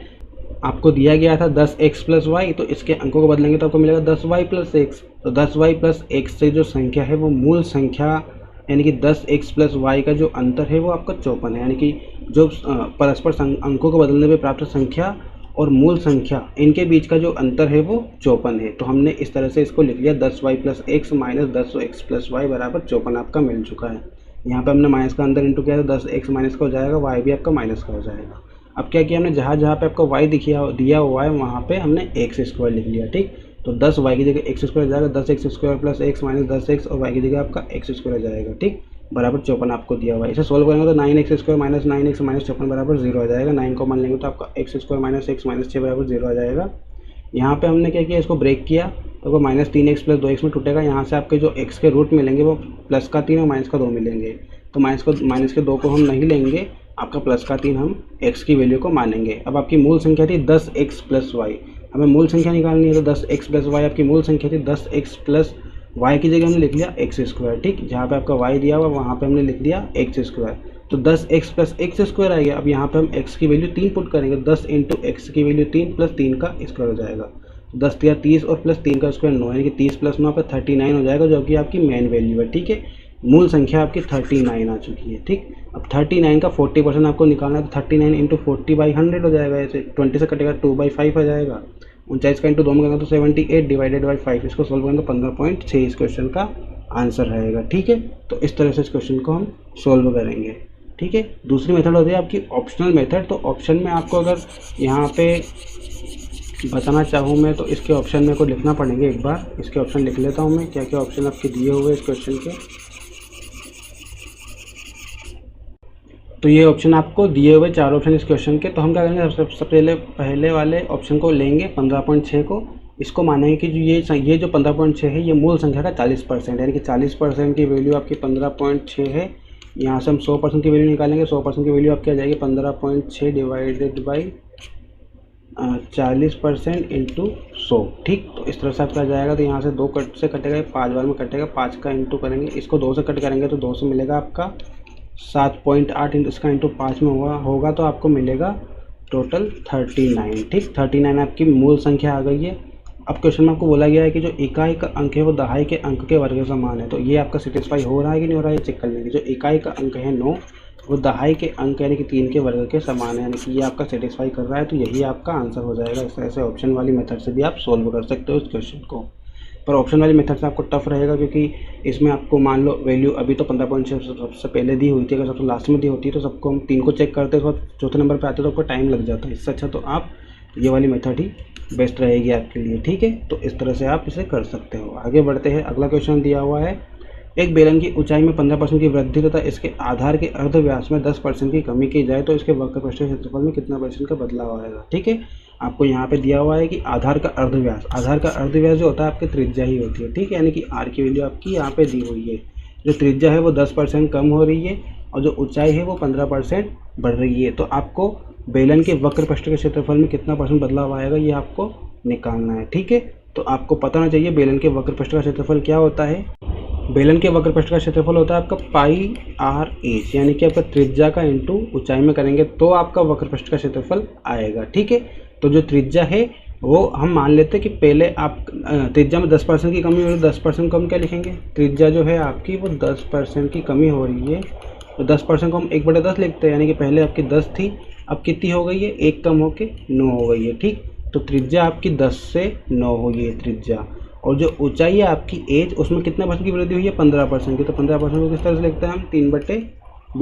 आपको दिया गया था 10x प्लस वाई, तो इसके अंकों को बदलेंगे तो आपको मिलेगा 10y प्लस एक्स। तो 10y प्लस एक्स से जो संख्या है वो मूल संख्या यानी कि 10x प्लस वाई का जो अंतर है वो आपका 54 है, यानी कि जो परस्पर अंकों को बदलने पर प्राप्त संख्या और मूल संख्या इनके बीच का जो अंतर है वो 54 है। तो हमने इस तरह से इसको लिख लिया 10y plus x minus 10x plus y बराबर 54 आपका मिल चुका है। यहाँ पे हमने माइनस का अंदर इंटू किया तो 10x माइनस का हो जाएगा, y भी आपका माइनस का हो जाएगा। अब क्या किया हमने, जहाँ जहाँ पे आपको y दिया हुआ है वहाँ पे हमने एक्स स्क्वायर लिख लिया। ठीक, तो 10 y की जगह एक्स स्क्वायर जाएगा, 10 x square plus x minus 10 x, और y की जगह आपका एक्स स्क्वायर जाएगा। ठीक, बराबर 54 आपको दिया हुआ है। इसे सोल्व करेंगे तो 9 x square minus 9 x minus 54 बराबर 0 आ जाएगा। 9 को मान लेंगे तो आपका x square minus x minus 6 बराबर 0 आ जाएगा। यहाँ पे हमने क्या किया, इसको ब्रेक किया तो वो -3x प्लस 2x में टूटेगा। यहाँ से आपके जो x के रूट मिलेंगे वो प्लस का 3 और माइनस का 2 मिलेंगे। तो माइनस के 2 को हम नहीं लेंगे, आपका प्लस का 3 हम x की वैल्यू को मानेंगे। अब आपकी मूल संख्या थी 10x प्लस वाई, हमें मूल संख्या निकालनी है। तो 10x प्लस वाई आपकी मूल संख्या थी, 10x प्लस वाई की जगह हमने लिख लिया एक्स स्क्वायर। ठीक, जहाँ पे आपका y दिया हुआ वहाँ पे हमने लिख दिया एक्स स्क्वायर। तो 10x प्लस एक्स स्क्वायर आएगा। अब यहाँ पे हम x की वैल्यू 3 पुट करेंगे, 10 इंटू एक्स की वैल्यू 3 प्लस 3 का स्क्वायर हो जाएगा। 10 या 30 और प्लस 3 का स्क्वायर 9, यानी कि 30 प्लस 9 पर 39 हो जाएगा, जो कि आपकी मेन वैल्यू है। ठीक है, मूल संख्या आपकी 39 आ चुकी है। ठीक, अब 39 का 40% आपको निकालना है, तो 39 इंटू 40/100 हो जाएगा। ऐसे 20 से कटेगा 2/5 आ जाएगा। 49 का इंटू 2 में करेंगे तो 78 डिवाइडेड बाई 5, इसको सोल्व करेंगे तो 15.6 इस क्वेश्चन का आंसर रहेगा। ठीक है, तो इस तरह से इस क्वेश्चन को हम सोल्व करेंगे। ठीक है, दूसरी मेथड होती है आपकी ऑप्शनल मेथड। तो ऑप्शन में आपको अगर यहाँ पे बताना चाहूँ मैं तो इसके ऑप्शन मेरे को लिखना पड़ेंगे। एक बार इसके ऑप्शन लिख लेता हूँ मैं, क्या क्या ऑप्शन आपके दिए हुए इस क्वेश्चन के। तो ये ऑप्शन आपको दिए हुए 4 ऑप्शन इस क्वेश्चन के। तो हम क्या करेंगे, सबसे पहले वाले ऑप्शन को लेंगे 15.6 को। इसको मानेंगे कि जो ये जो 15.6 है ये मूल संख्या का 40%, यानी कि 40% की वैल्यू आपकी 15.6 है। यहाँ से हम 100% की वैल्यू निकालेंगे। 100% की वैल्यू आपकी आ जाएगी 15.6 डिवाइडेड बाई 40% इंटू 100। ठीक, तो इस तरह से आपका आ जाएगा। तो यहाँ से 2 कट से कटेगा, 5 बार में कटेगा, 5 का इंटू करेंगे, इसको 2 से कट करेंगे तो 2 से मिलेगा आपका 7.8, इसका इंटू 5 में होगा तो आपको मिलेगा टोटल 39। ठीक, 39 आपकी मूल संख्या आ गई है। अब क्वेश्चन में आपको बोला गया है कि जो इकाई का अंक है वो दहाई के अंक के वर्ग के समान है। तो ये आपका सेटिस्फाई हो रहा है कि नहीं हो रहा है, चेक कर लेंगे। जो इकाई का अंक है 9 वो दहाई के अंक यानी कि 3 के वर्ग के समान है, यानी कि ये आपका सेटिस्फाई कर रहा है, तो यही आपका आंसर हो जाएगा। इस तरह से ऑप्शन वाली मेथड से भी आप सोल्व कर सकते हो इस क्वेश्चन को। पर ऑप्शन वाली मेथड से आपको टफ रहेगा, क्योंकि इसमें आपको मान लो वैल्यू अभी तो 15.6 सबसे पहले दी हुई थी, अगर सबसे लास्ट में दी होती है तो सबको हम 3 को चेक करते हैं, तो चौथे नंबर पर आते तो आपको टाइम लग जाता है। इससे अच्छा तो आप ये वाली मेथड ही बेस्ट रहेगी आपके लिए। ठीक है, तो इस तरह से आप इसे कर सकते हो। आगे बढ़ते हैं, अगला क्वेश्चन दिया हुआ है, एक बेलन की ऊंचाई में 15% की वृद्धि तथा इसके आधार के अर्धव्यास में 10% की कमी की जाए तो इसके वक्र पृष्ठ क्षेत्रफल में कितना % का बदलाव आएगा। ठीक है, आपको यहाँ पे दिया हुआ है कि आधार का अर्धव्यास, आधार का अर्धव्यास जो होता है आपकी त्रिज्या ही होती है। ठीक है, यानी कि आर की वैल्यू आपकी यहाँ पे दी हुई है। जो त्रिज्या है वो 10% कम हो रही है और जो ऊंचाई है वो 15% बढ़ रही है। तो आपको बेलन के वक्र पृष्ठ के क्षेत्रफल में कितना % बदलाव आएगा ये आपको निकालना है। ठीक है, तो आपको पता होना चाहिए बेलन के वक्र पृष्ठ का क्षेत्रफल क्या होता है। बेलन के वक्र पृष्ठ का क्षेत्रफल होता है आपका पाई आर एच, यानी कि आपका त्रिज्या का इंटू ऊंचाई में करेंगे तो आपका वक्र पृष्ठ का क्षेत्रफल आएगा। ठीक है, तो जो त्रिज्या है वो हम मान लेते हैं कि पहले आप त्रिज्या में 10% की कमी हो रही है, 10% को हम क्या लिखेंगे, त्रिज्या जो है आपकी वो 10% की कमी हो रही है, तो 10% को हम 1/10 लिखते हैं, यानी कि पहले आपकी 10 थी, अब कितनी हो गई है, 1 कम होके 9 हो गई है। ठीक, तो त्रिज्या आपकी 10 से 9 हो गई है त्रिज्या, और जो ऊंचाई है आपकी एज उसमें कितने % की वृद्धि हुई है, 15% की। तो 15% को किस तरह से लिखते हैं हम, 3/20,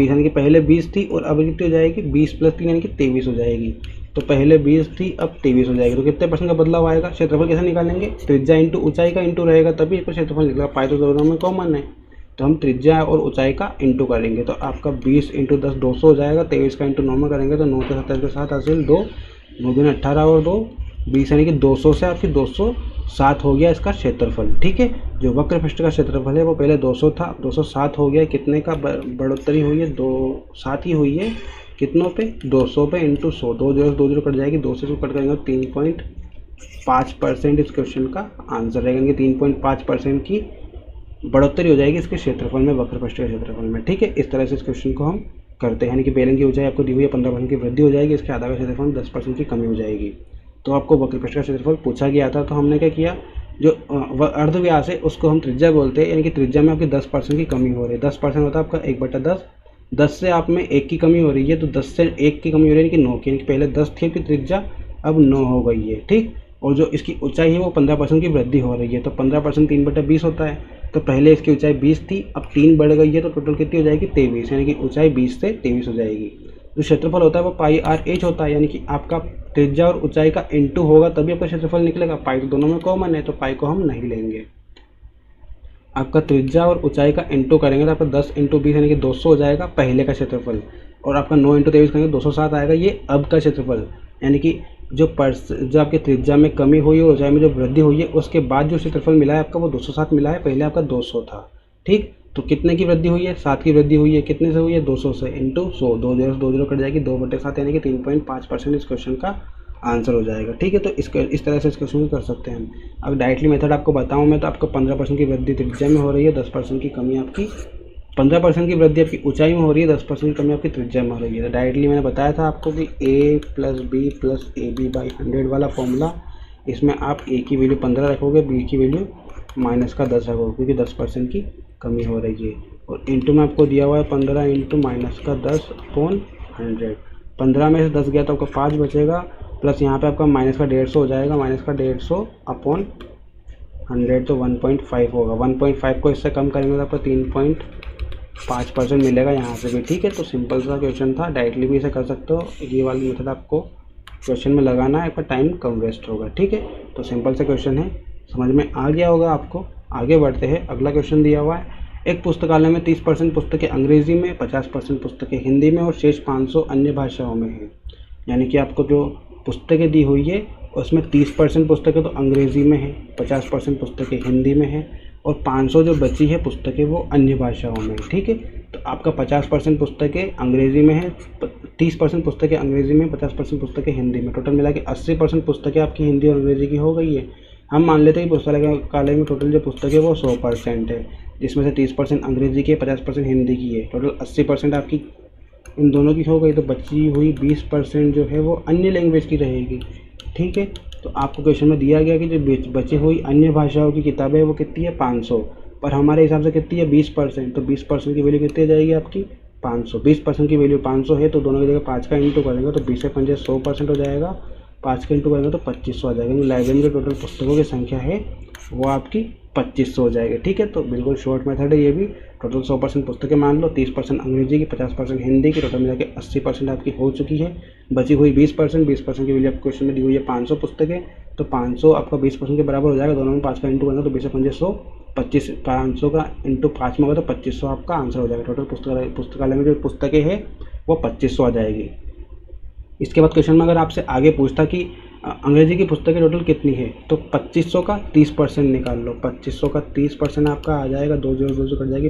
यानी कि पहले 20 थी और अब कितनी हो जाएगी, 20 + 3 यानी कि 23 हो जाएगी। तो पहले 20 थी अब 23 हो जाएगी, तो कितने % का बदलाव आएगा। क्षेत्रफल कैसे निकालेंगे, त्रिज्या इंटू ऊंचाई का इंटू रहेगा तभी इसका क्षेत्रफल निकलेगा। पाई तो दोनों में कॉमन है, तो हम त्रिज्या और ऊंचाई का इंटू करेंगे, तो आपका 20 × 10 200 हो जाएगा। 23 का इंटू 9 में करेंगे तो 9 के 27 के साथ हासिल 2, 9 दूनी 18 और 2 20, यानी कि 200 से आपकी 207 हो गया इसका क्षेत्रफल। ठीक है, जो वक्र पृष्ठ का क्षेत्रफल है वो पहले 200 था, 207 हो गया। कितने का बढ़ोतरी हुई है, 7 ही हुई है। कितनों पे, 200 पे इंटू 100, 2 0 कट जाएगी, 2 से कट करेंगे 3.5% इस क्वेश्चन का आंसर रहेगा। 3.5% की बढ़ोतरी हो जाएगी इसके क्षेत्रफल में, वक्र पृष्ठ के क्षेत्रफल में। ठीक है, इस तरह से इस क्वेश्चन को हम करते हैं, यानी कि बेलन की ऊंचाई आपको दी हुई है, 15% की वृद्धि हो जाएगी, इसके आधा का क्षेत्रफल में 10% की कमी हो जाएगी। तो आपको वक्र पृष्ठ का क्षेत्रफल पूछा गया था, तो हमने क्या किया, जो अर्धव्यास है उसको हम त्रिज्या बोलते हैं, यानी कि त्रिज्या में आपकी 10% की कमी हो रही है। 10% होता है आपका 1/10, 10 से आप में 1 की कमी हो रही है, तो 10 से 1 की कमी हो रही है, यानी कि 9 की, यानी कि पहले 10 थी आपकी त्रिज्या, अब 9 हो गई है। ठीक, और जो इसकी ऊंचाई है वो 15% की वृद्धि हो रही है, तो 15% 3/20 होता है, तो पहले इसकी ऊंचाई 20 थी, अब 3 बढ़ गई है, तो टोटल कितनी हो जाएगी, 23, यानी कि ऊंचाई 20 से 23 हो जाएगी। जो क्षेत्रफल होता है वो पाई आर एच होता है, यानी कि आपका त्रिज्या और ऊंचाई का इनटू होगा तभी आपका क्षेत्रफल निकलेगा। पाई तो दोनों में कॉमन है तो पाई को हम नहीं लेंगे। आपका त्रिज्या और ऊंचाई का इनटू करेंगे तो आपका 10 × 20 यानी कि 200 हो जाएगा पहले का क्षेत्रफल, और आपका 9 × 23 करेंगे 207 आएगा ये अब का क्षेत्रफल। यानी कि जो आपकी त्रिज्या में कमी हुई और ऊंचाई में जो वृद्धि हुई है उसके बाद जो क्षेत्रफल मिला है आपका वो 207 मिला है, पहले आपका 200 था। ठीक, तो कितने की वृद्धि हुई है? 7 की वृद्धि हुई है। कितने से हुई है? 200 से, इंटू 100, 2 0 कट जाएगी, 2/7 यानी कि 3.5% इस क्वेश्चन का आंसर हो जाएगा। ठीक है, तो इस तरह से इस क्वेश्चन को कर सकते हैं हम। अब डायरेक्टली मेथड आपको बताऊं मैं तो आपको 15% की वृद्धि त्रिज्या में हो रही है, 10% की कमी आपकी 15% की वृद्धि आपकी ऊंचाई में हो रही है, 10% की कमी आपकी त्रिज्या में हो रही है। तो डायरेक्टली मैंने बताया था आपको कि a + b + ab/100 वाला फॉर्मूला, इसमें आप a की वैल्यू 15 रखोगे, b की वैल्यू -10 रखोगे क्योंकि 10% की कमी हो रही है। और इंटू में आपको दिया हुआ है 15 × -10/100। 15 में से 10 गया तो आपका 5 बचेगा, प्लस यहाँ पे आपका -150 हो जाएगा, -150/100 तो 1.5 होगा। 1.5 को इससे कम करेंगे तो आपको 3.5% मिलेगा यहाँ से भी। ठीक है, तो सिंपल सा क्वेश्चन था, डायरेक्टली भी इसे कर सकते हो। ये वाली मेथड आपको क्वेश्चन में लगाना है, आपका टाइम कम वेस्ट होगा। ठीक है, तो सिंपल सा क्वेश्चन है, समझ में आ गया होगा आपको। आगे बढ़ते हैं, अगला क्वेश्चन दिया हुआ है, एक पुस्तकालय में 30% पुस्तकें अंग्रेजी में, 50% पुस्तकें हिंदी में और शेष 500 अन्य भाषाओं में हैं। यानी कि आपको जो पुस्तकें दी हुई है उसमें 30% पुस्तकें तो अंग्रेजी में है, 50% पुस्तकें हिंदी में है और 500 जो बची है पुस्तकें वो अन्य भाषाओं में। ठीक है, तो आपका 50% पुस्तकें अंग्रेजी में है, 30% पुस्तकें अंग्रेजी में, 50% पुस्तकें हिंदी में, टोटल मिला के 80% पुस्तकें आपकी हिंदी और अंग्रेजी की हो गई है। हम मान लेते हैं कि पुस्तकालय में टोटल जो पुस्तक है वो 100% है, जिसमें से 30% अंग्रेजी की है, 50% हिंदी की है, टोटल 80% आपकी इन दोनों की हो गई। तो बची हुई 20% जो है वो अन्य लैंग्वेज की रहेगी। ठीक है, तो आपको क्वेश्चन में दिया गया कि जो बची हुई अन्य भाषाओं की किताबें वो कितनी है? 500, पर हमारे हिसाब से कितनी है? 20%। तो 20% की वैल्यू कितनी जाएगी आपकी? 500। 20% की वैल्यू 500 है तो दोनों की जगह 5 का इंटू करेंगे तो 20 से 5 100% हो जाएगा, 5 का इंटू करेंगे तो 2500 आ जाएगा। लाइब्रेरी में टोटल पुस्तकों की संख्या है वो आपकी 2500 हो जाएगी। ठीक है, तो बिल्कुल शॉर्ट मेथड है ये भी। टोटल 100% पुस्तकें मान लो, 30% अंग्रेजी की, 50% हिंदी की, टोटल मिला के 80% आपकी हो चुकी है। बची हुई 20% की वैल्यू आपको क्वेश्चन में दी हुई है 500 पुस्तकें, तो 500 आपका 20% के बराबर हो जाएगा। दोनों में 5 का इंटू करेंगे तो 20 से 5 100, 500 का इंटू 5 में होगा तो 2500 आपका आंसर हो जाएगा। टोटल पुस्तकालय में जो पुस्तकें हैं वो 2500 आ जाएगी। इसके बाद क्वेश्चन में अगर आपसे आगे पूछता कि अंग्रेजी की पुस्तकें टोटल कितनी है, तो 2500 का 30% निकाल लो। 2500 का 30% आपका आ जाएगा, 2 0 कट जाएगी,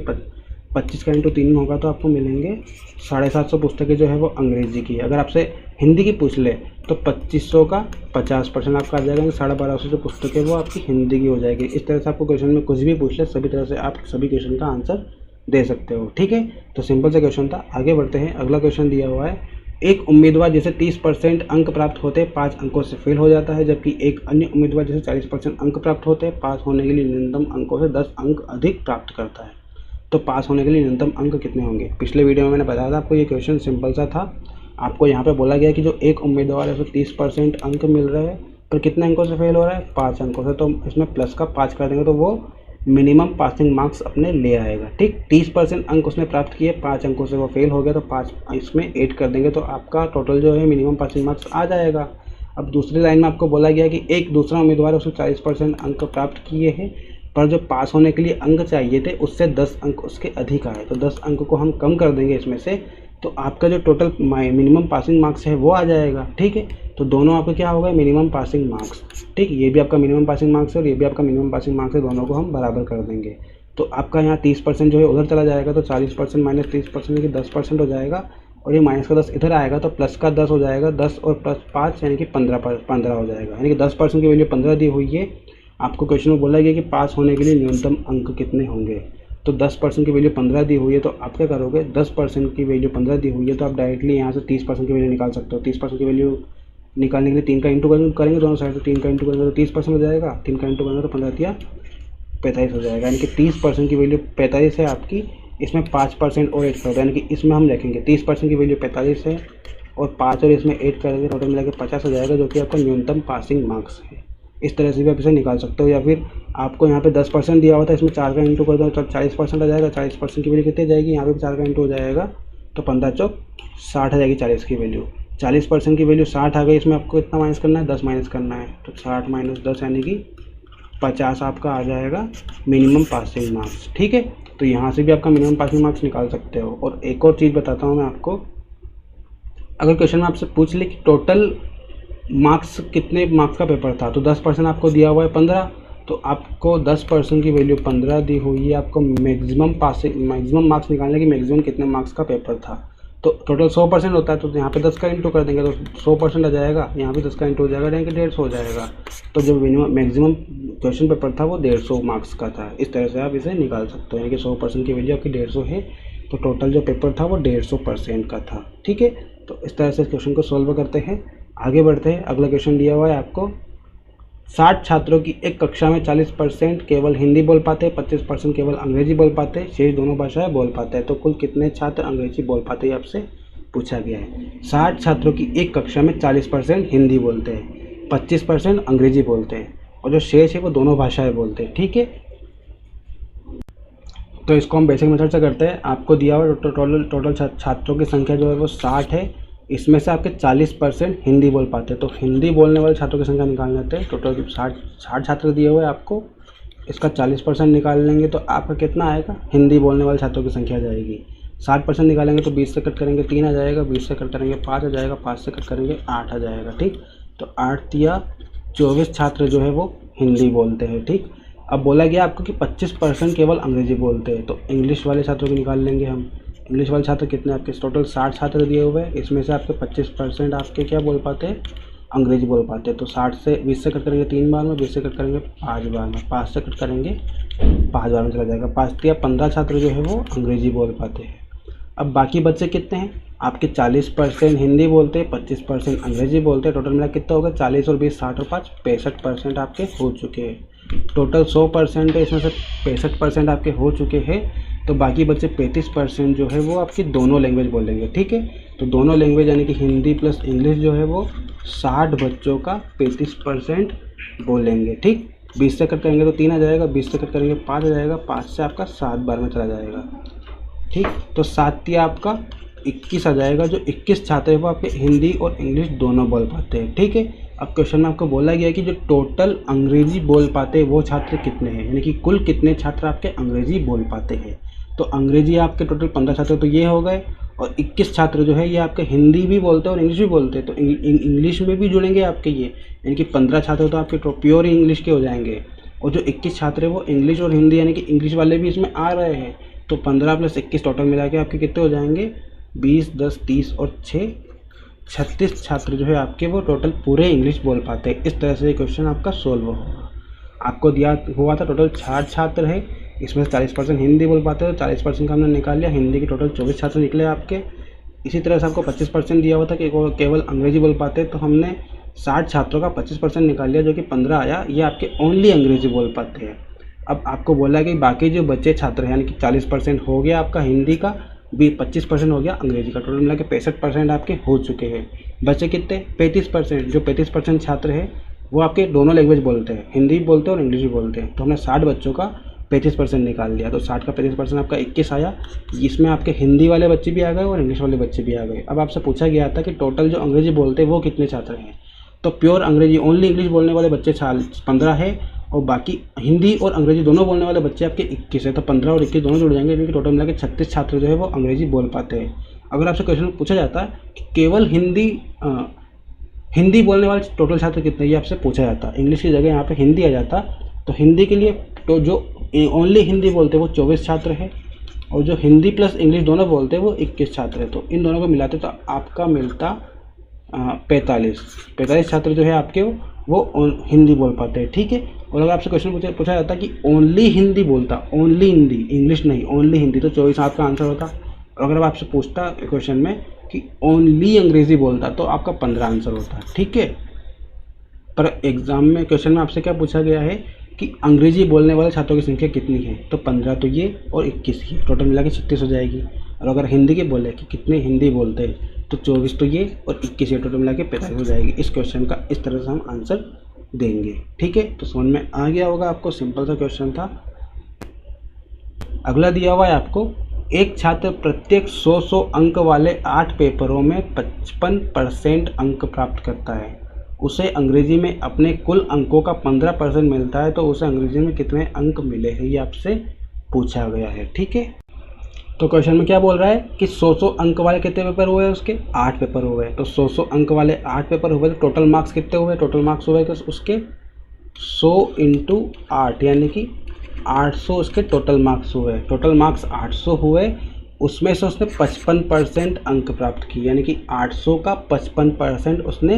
25 का इंटू 3 में होगा तो आपको मिलेंगे 750 पुस्तकें जो है वो अंग्रेजी की है। अगर आपसे हिंदी की पूछ ले तो 2500 का 50% आपका आ जाएगा, 1250 जो पुस्तकें वो आपकी हिंदी की हो जाएगी। इस तरह से आपको क्वेश्चन में कुछ भी पूछ ले सभी तरह से आप सभी क्वेश्चन का आंसर दे सकते हो। ठीक है, तो सिंपल सा क्वेश्चन था। आगे बढ़ते हैं, अगला क्वेश्चन दिया हुआ है, एक उम्मीदवार जिसे 30% अंक प्राप्त होते 5 अंकों से फेल हो जाता है, जबकि एक अन्य उम्मीदवार जिसे 40% अंक प्राप्त होते पास होने के लिए न्यूनतम अंकों से 10 अंक अधिक प्राप्त करता है। तो पास होने के लिए न्यूनतम अंक कितने होंगे? पिछले वीडियो में मैंने बताया था आपको, ये क्वेश्चन सिंपल सा था। आपको यहाँ पे बोला गया कि जो एक उम्मीदवार है उसे 30% अंक मिल रहे हैं, पर कितने अंकों से फेल हो रहा है? 5 अंकों से। तो इसमें प्लस का 5 कर देंगे तो वो मिनिमम पासिंग मार्क्स अपने ले आएगा। ठीक, 30% अंक उसने प्राप्त किए, 5 अंकों से वो फेल हो गया तो 5 इसमें ऐड कर देंगे तो आपका टोटल जो है मिनिमम पासिंग मार्क्स आ जाएगा। अब दूसरी लाइन में आपको बोला गया कि एक दूसरा उम्मीदवार उसने 40% अंक प्राप्त किए हैं, पर जो पास होने के लिए अंक चाहिए थे उससे 10 अंक उसके अधिक आए, तो 10 अंक को हम कम कर देंगे इसमें से, तो आपका जो टोटल मिनिमम पासिंग मार्क्स है वो आ जाएगा। ठीक है, तो दोनों आपका क्या होगा? Minimum passing marks. ठीक, ये भी आपका मिनिमम पासिंग मार्क्स है और ये भी आपका मिनिमम पासिंग मार्क्स है, दोनों को हम बराबर कर देंगे। तो आपका यहाँ 30% जो है उधर चला जाएगा, तो 40% माइनस 30% की 10% हो जाएगा, और ये माइनस का 10 इधर आएगा तो प्लस का 10 हो जाएगा, 10 और प्लस 5 यानी कि 15 हो जाएगा। यानी कि 10% की वैल्यू 15 दी हुई है। आपको क्वेश्चन में बोला गया कि पास होने के लिए न्यूनतम अंक कितने होंगे, तो 10% की वैल्यू 15 दी हुई है, तो आप क्या करोगे? 10% की वैल्यू 15 दी हुई है तो आप डायरेक्टली यहाँ से 30% की वैल्यू निकाल सकते हो। 30% की वैल्यू निकालने के लिए 3 का इंटू करेंगे दोनों साइड से, 3 का इंटू करेंगे तो 30% हो जाएगा, 3 का इंटू करेंगे तो 15 45 हो जाएगा। यानी कि 30% की वैल्यू 45 है आपकी, इसमें 5% और ऐड कर दो, यानी कि इसमें हम रखेंगे 30% की वैल्यू 45 है और 5 और इसमें ऐड करेंगे, टोटल मिला के 50 हो जाएगा, जो कि आपका न्यूनतम पासिंग मार्क्स है। इस तरह से भी आप इसे निकाल सकते हो, या फिर आपको यहाँ पे 10% दिया हुआ था, इसमें 4 का इंटू कर दो तो 40% आ जाएगा। 40% की वैल्यू कितनी जाएगी? यहाँ पे 4 का इंटू हो जाएगा तो 15 चौक 60 आ जाएगी 40 की वैल्यू। 40% की वैल्यू 60 आ गई, इसमें आपको इतना माइनस करना है, 10 माइनस करना है, तो 60 माइनस 10 यानी कि 50 आपका आ जाएगा मिनिमम पासिंग मार्क्स। ठीक है, तो यहाँ से भी आपका मिनिमम पासिंग मार्क्स निकाल सकते हो। और एक और चीज़ बताता हूँ मैं आपको, अगर क्वेश्चन में आपसे पूछ ले कि टोटल मार्क्स कितने मार्क्स का पेपर था, तो 10% आपको दिया हुआ है 15, तो आपको 10% की वैल्यू 15 दी हुई है, आपको मैक्सिमम मार्क्स निकालने की मैक्सिमम कितने मार्क्स का पेपर था। तो टोटल 100% होता है, तो यहाँ पे 10 का इंटू कर देंगे तो 100% आ जाएगा, यहाँ पे 10 का इंटू हो जाएगा, यानी कि 150 हो जाएगा। तो जो मैक्सिमम क्वेश्चन पेपर था वो 150 मार्क्स का था। इस तरह से आप इसे निकाल सकते हो, यानी कि 100% की वैल्यू आपकी 150 है, तो टोटल जो पेपर था वो 150% का था। ठीक है, तो इस तरह से इस क्वेश्चन को सॉल्व करते हैं, आगे बढ़ते हैं। अगला क्वेश्चन दिया हुआ है आपको, 60 छात्रों की एक कक्षा में 40% केवल हिंदी बोल पाते हैं, 25% केवल अंग्रेजी बोल पाते हैं, शेष दोनों भाषाएं बोल पाते हैं, तो कुल कितने छात्र अंग्रेजी बोल पाते हैं आपसे पूछा गया है। 60 छात्रों की एक कक्षा में 40% हिंदी बोलते हैं, 25% अंग्रेजी बोलते हैं, और जो शेष है वो दोनों भाषाएं बोलते हैं। ठीक है, तो इसको हम बेसिक मेथड से करते हैं। आपको दिया हुआ टोटल छात्रों की संख्या जो है वो 60 है, इसमें से आपके 40% हिंदी बोल पाते हैं, तो हिंदी बोलने वाले छात्रों की संख्या निकाल लेते हैं। टोटल 60 छात्र दिए हुए आपको, इसका 40% निकाल लेंगे तो आपका कितना आएगा, हिंदी बोलने वाले छात्रों की संख्या आ जाएगी। 60% निकालेंगे तो 20 से कट करेंगे 3 आ जाएगा, 20 से कट करेंगे 5 आ जाएगा, 5 से कट करेंगे 8 आ जाएगा। ठीक, तो 8 या 24 छात्र जो है वो हिंदी बोलते हैं। ठीक, अब बोला गया आपको कि 25% केवल अंग्रेजी बोलते हैं, तो इंग्लिश वाले छात्रों को निकाल लेंगे हम। इंग्लिश वाले छात्र कितने आपके, टोटल 60 छात्र दिए हुए हैं, इसमें से आपके 25% आपके क्या बोल पाते हैं, अंग्रेजी बोल पाते हैं। तो 60 से 20 से कट करेंगे 3 बार में, 20 से कट करेंगे 5 बार में, 5 से कट करेंगे 5 बार में चला जाएगा। 5 या 15 छात्र जो है वो अंग्रेजी बोल पाते हैं। अब बाकी बच्चे कितने हैं आपके, 40% हिंदी बोलते हैं, 25% अंग्रेजी बोलते हैं, टोटल मिला कितना होगा, 40 और 20 60 और 5 65% आपके हो चुके हैं। टोटल 100% है, इसमें से 65% आपके हो चुके हैं, तो बाकी बच्चे 35% जो है वो आपकी दोनों लैंग्वेज बोलेंगे। ठीक है, तो दोनों लैंग्वेज यानी कि हिंदी प्लस इंग्लिश जो है वो 60 बच्चों का 35% बोलेंगे। ठीक, 20 से कट करेंगे तो 3 आ जाएगा, 20 से कट करेंगे 5 आ जाएगा, 5 से आपका 7 बार में चला जाएगा। ठीक, तो 7 या आपका 21 आ जाएगा, जो 21 छात्र है वो आपके हिंदी और इंग्लिश दोनों बोल पाते हैं। ठीक है, अब क्वेश्चन में आपको बोला गया कि जो टोटल अंग्रेजी बोल पाते हैं वो छात्र कितने हैं, यानी कि कुल कितने छात्र आपके अंग्रेजी बोल पाते हैं। तो अंग्रेजी आपके टोटल 15 छात्र तो ये हो गए, और 21 छात्र जो है ये आपके हिंदी भी बोलते हैं और इंग्लिश भी बोलते हैं, तो इंग्लिश में भी जुड़ेंगे आपके ये, यानी कि 15 छात्र तो आपके प्योर इंग्लिश के हो जाएंगे, और जो 21 छात्र है वो इंग्लिश और हिंदी यानी कि इंग्लिश वाले भी इसमें आ रहे हैं। तो 15 + 21 टोटल मिला के आपके कितने हो जाएंगे, 20 10 30 और 6 36 छात्र जो है आपके वो टोटल पूरे इंग्लिश बोल पाते हैं। इस तरह से ये क्वेश्चन आपका सोल्व होगा। आपको दिया हुआ था टोटल 60 छात्र है, इसमें से 40% हिंदी बोल पाते हैं, तो 40% का हमने निकाल लिया, हिंदी के टोटल 24 छात्र निकले आपके। इसी तरह से आपको 25% दिया हुआ था कि केवल अंग्रेजी बोल पाते हैं, तो हमने 60 छात्रों का 25% निकाल लिया, जो कि 15 आया, ये आपके ओनली अंग्रेजी बोल पाते हैं। अब आपको बोला कि बाकी जो बच्चे छात्र हैं, यानी कि 40% हो गया आपका हिंदी का, 25% हो गया अंग्रेजी का, टोटल मिला के 65% आपके हो चुके हैं। बच्चे कितने, 35%, जो 35% छात्र है वो आपके दोनों लैंग्वेज बोलते हैं, हिंदी बोलते हैं और इंग्लिश भी बोलते हैं। तो हमने 60 बच्चों का 35% निकाल लिया, तो 60 का 35% आपका 21 आया। इसमें आपके हिंदी वाले बच्चे भी आ गए और इंग्लिश वाले बच्चे भी आ गए। अब आपसे पूछा गया था कि टोटल जो अंग्रेजी बोलते हैं वो कितने छात्र हैं, तो प्योर अंग्रेजी ओनली इंग्लिश बोलने वाले बच्चे 15 है, और बाकी हिंदी और अंग्रेजी दोनों बोलने वाले बच्चे आपके 21 है। तो 15 और 21 दोनों जुड़ जाएंगे, क्योंकि टोटल मिला के 36 छात्र जो है वो अंग्रेजी बोल पाते हैं। अगर आपसे क्वेश्चन पूछा जाता है कि केवल हिंदी बोलने वाले टोटल छात्र कितने, ये आपसे पूछा जाता, इंग्लिश की जगह यहाँ पे हिंदी आ जाता, तो हिंदी के लिए तो जो ओनली हिंदी बोलते हैं वो 24 छात्र है, और जो हिंदी प्लस इंग्लिश दोनों बोलते हैं वो 21 छात्र है। तो इन दोनों को मिलाते तो आपका मिलता 45 छात्र जो है आपके वो हिंदी बोल पाते हैं। ठीक है, और अगर आपसे क्वेश्चन पूछा जाता कि ओनली हिंदी बोलता, ओनली हिंदी, इंग्लिश नहीं, ओनली हिंदी, तो 24 आपका आंसर होता। और अगर आपसे पूछता क्वेश्चन में कि ओनली अंग्रेजी बोलता, तो आपका 15 आंसर होता। ठीक है, पर एग्जाम में क्वेश्चन में आपसे क्या पूछा गया है कि अंग्रेजी बोलने वाले छात्रों की संख्या कितनी है, तो 15 तो ये और 21 ये, टोटल मिला के 36 हो जाएगी। और अगर हिंदी के बोले कि कितने हिंदी बोलते हैं, तो 24 तो ये और 21 ये, टोटल मिला के 45 हो जाएगी। इस क्वेश्चन का इस तरह से हम आंसर देंगे। ठीक है, तो समझ में आ गया होगा आपको, सिंपल सा क्वेश्चन था। अगला दिया हुआ है आपको एक छात्र प्रत्येक 100 अंक वाले 8 पेपरों में 55% अंक प्राप्त करता है, उसे अंग्रेजी में अपने कुल अंकों का 15% मिलता है, तो उसे अंग्रेजी में कितने अंक मिले हैं, ये आपसे पूछा गया है। ठीक है, तो क्वेश्चन में क्या बोल रहा है कि 100 अंक वाले कितने पेपर हुए हैं, उसके 8 पेपर हुए हैं। तो 100 अंक वाले 8 पेपर हुए, तो टोटल मार्क्स कितने हुए, टोटल मार्क्स हुए कि उसके 100 × 8 यानी कि 800 उसके टोटल मार्क्स हुए। टोटल मार्क्स 800 हुए, उसमें से उसने 55% अंक प्राप्त किए, यानी कि 800 का 55% उसने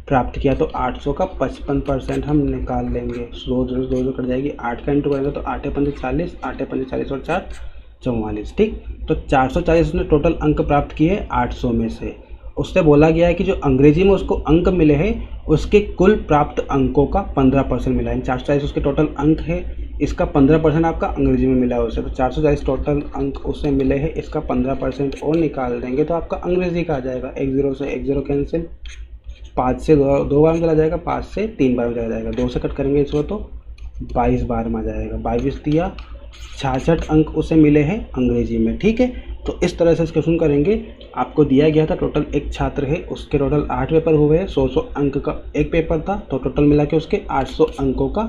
प्राप्त किया। तो 800 का 55% हम निकाल लेंगे, 2 कट जाएगी, 8 का इंटू करेंगे तो 8 × 5 = 40, 8 × 5 = 40 और 4 = 44। ठीक, तो 440 उसने टोटल अंक प्राप्त किए 800 में से। उससे बोला गया है कि जो अंग्रेजी में उसको अंक मिले हैं उसके कुल प्राप्त अंकों का 15% मिला है। 440 उसके टोटल अंक है, इसका 15% आपका अंग्रेजी में मिला है उसे। तो 440 टोटल अंक उसे मिले हैं, इसका 15% और निकाल देंगे तो आपका अंग्रेजी का आ जाएगा। 1 0 से 1 0 कैंसिल, 5 से 2 बार में चला जाएगा, 5 से 3 बार में चला जाएगा, 2 से कट करेंगे इसको तो 22 बार में आ जाएगा। 22 दिया, 66 अंक उसे मिले हैं अंग्रेजी में। ठीक है, तो इस तरह से इस क्वेश्चन करेंगे। आपको दिया गया था टोटल एक छात्र है, उसके टोटल 8 पेपर हुए हैं, 100 अंक का एक पेपर था, तो टोटल मिला के उसके 800 अंकों का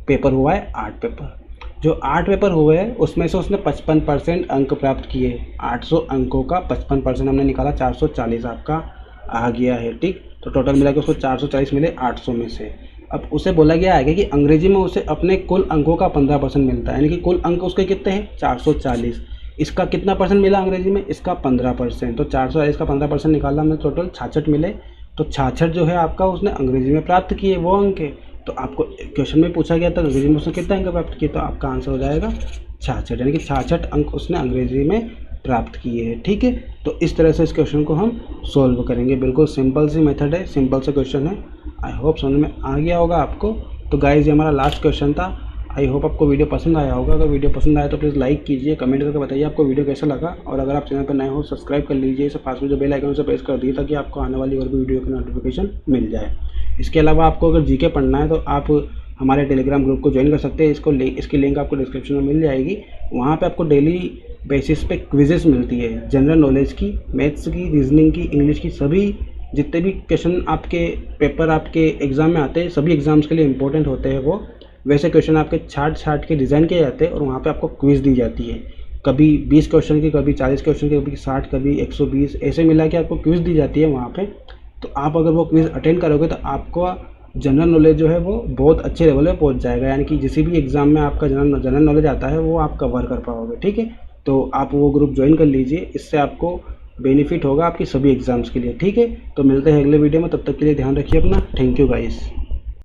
पेपर हुआ है, 8 पेपर। जो 8 पेपर हुए हैं उसमें से उसने 55% अंक प्राप्त किए। 800 अंकों का 55% हमने निकाला, 440 आपका आ गया है। ठीक, तो टोटल मिला के उसको 440 मिले 800 में से। अब उसे बोला गया है कि अंग्रेजी में उसे अपने कुल अंकों का 15% मिलता है, यानी कि कुल अंक उसके कितने हैं 440। इसका कितना परसेंट मिला अंग्रेजी में, इसका 15%। तो 440 का 15% निकाला हमने, टोटल 66 मिले। तो 66 जो है आपका उसने अंग्रेजी में प्राप्त किए वो अंक है। तो आपको क्वेश्चन में पूछा गया था अंग्रेजी में उसने कितना अंक प्राप्त किए, तो आपका आंसर हो जाएगा 66, यानी कि 66 अंक उसने अंग्रेजी में प्राप्त किए हैं। ठीक है, तो इस तरह से इस क्वेश्चन को हम सॉल्व करेंगे। बिल्कुल सिंपल सी मेथड है, सिंपल सा क्वेश्चन है। आई होप समझ में आ गया होगा आपको। तो गाइज ये हमारा लास्ट क्वेश्चन था। आई होप आपको वीडियो पसंद आया होगा। अगर वीडियो पसंद आया तो प्लीज़ लाइक कीजिए, कमेंट करके बताइए आपको वीडियो कैसा लगा। और अगर आप चैनल पर नए हो सब्सक्राइब कर लीजिए, इसे पास में जो बेल आइकन उसे प्रेस कर दीजिए ताकि आपको आने वाली और भी वीडियो की नोटिफिकेशन मिल जाए। इसके अलावा आपको अगर जीके पढ़ना है तो आप हमारे टेलीग्राम ग्रुप को ज्वाइन कर सकते हैं। इसकी लिंक आपको डिस्क्रिप्शन में मिल जाएगी। वहाँ पे आपको डेली बेसिस पे क्विजेस मिलती है, जनरल नॉलेज की, मैथ्स की, रीजनिंग की, इंग्लिश की, सभी जितने भी क्वेश्चन आपके पेपर आपके एग्ज़ाम में आते हैं सभी एग्ज़ाम्स के लिए इंपॉर्टेंट होते हैं वो। वैसे क्वेश्चन आपके छाट के डिज़ाइन किए जाते हैं और वहाँ पे आपको क्विज़ दी जाती है। कभी 20 क्वेश्चन की, कभी 40 क्वेश्चन की, कभी 60, कभी 120, ऐसे मिला के आपको क्विज़ दी जाती है वहाँ पे। तो आप अगर वो क्विज़ अटेंड करोगे तो आपको जनरल नॉलेज जो है वो बहुत अच्छे लेवल पे पहुँच जाएगा, यानी कि किसी भी एग्ज़ाम में आपका जनरल नॉलेज आता है वो आप कवर कर पाओगे। ठीक है, तो आप वो ग्रुप ज्वाइन कर लीजिए, इससे आपको बेनिफिट होगा आपकी सभी एग्ज़ाम्स के लिए। ठीक है, तो मिलते हैं अगले वीडियो में, तब तक के लिए ध्यान रखिए अपना। Thank you guys.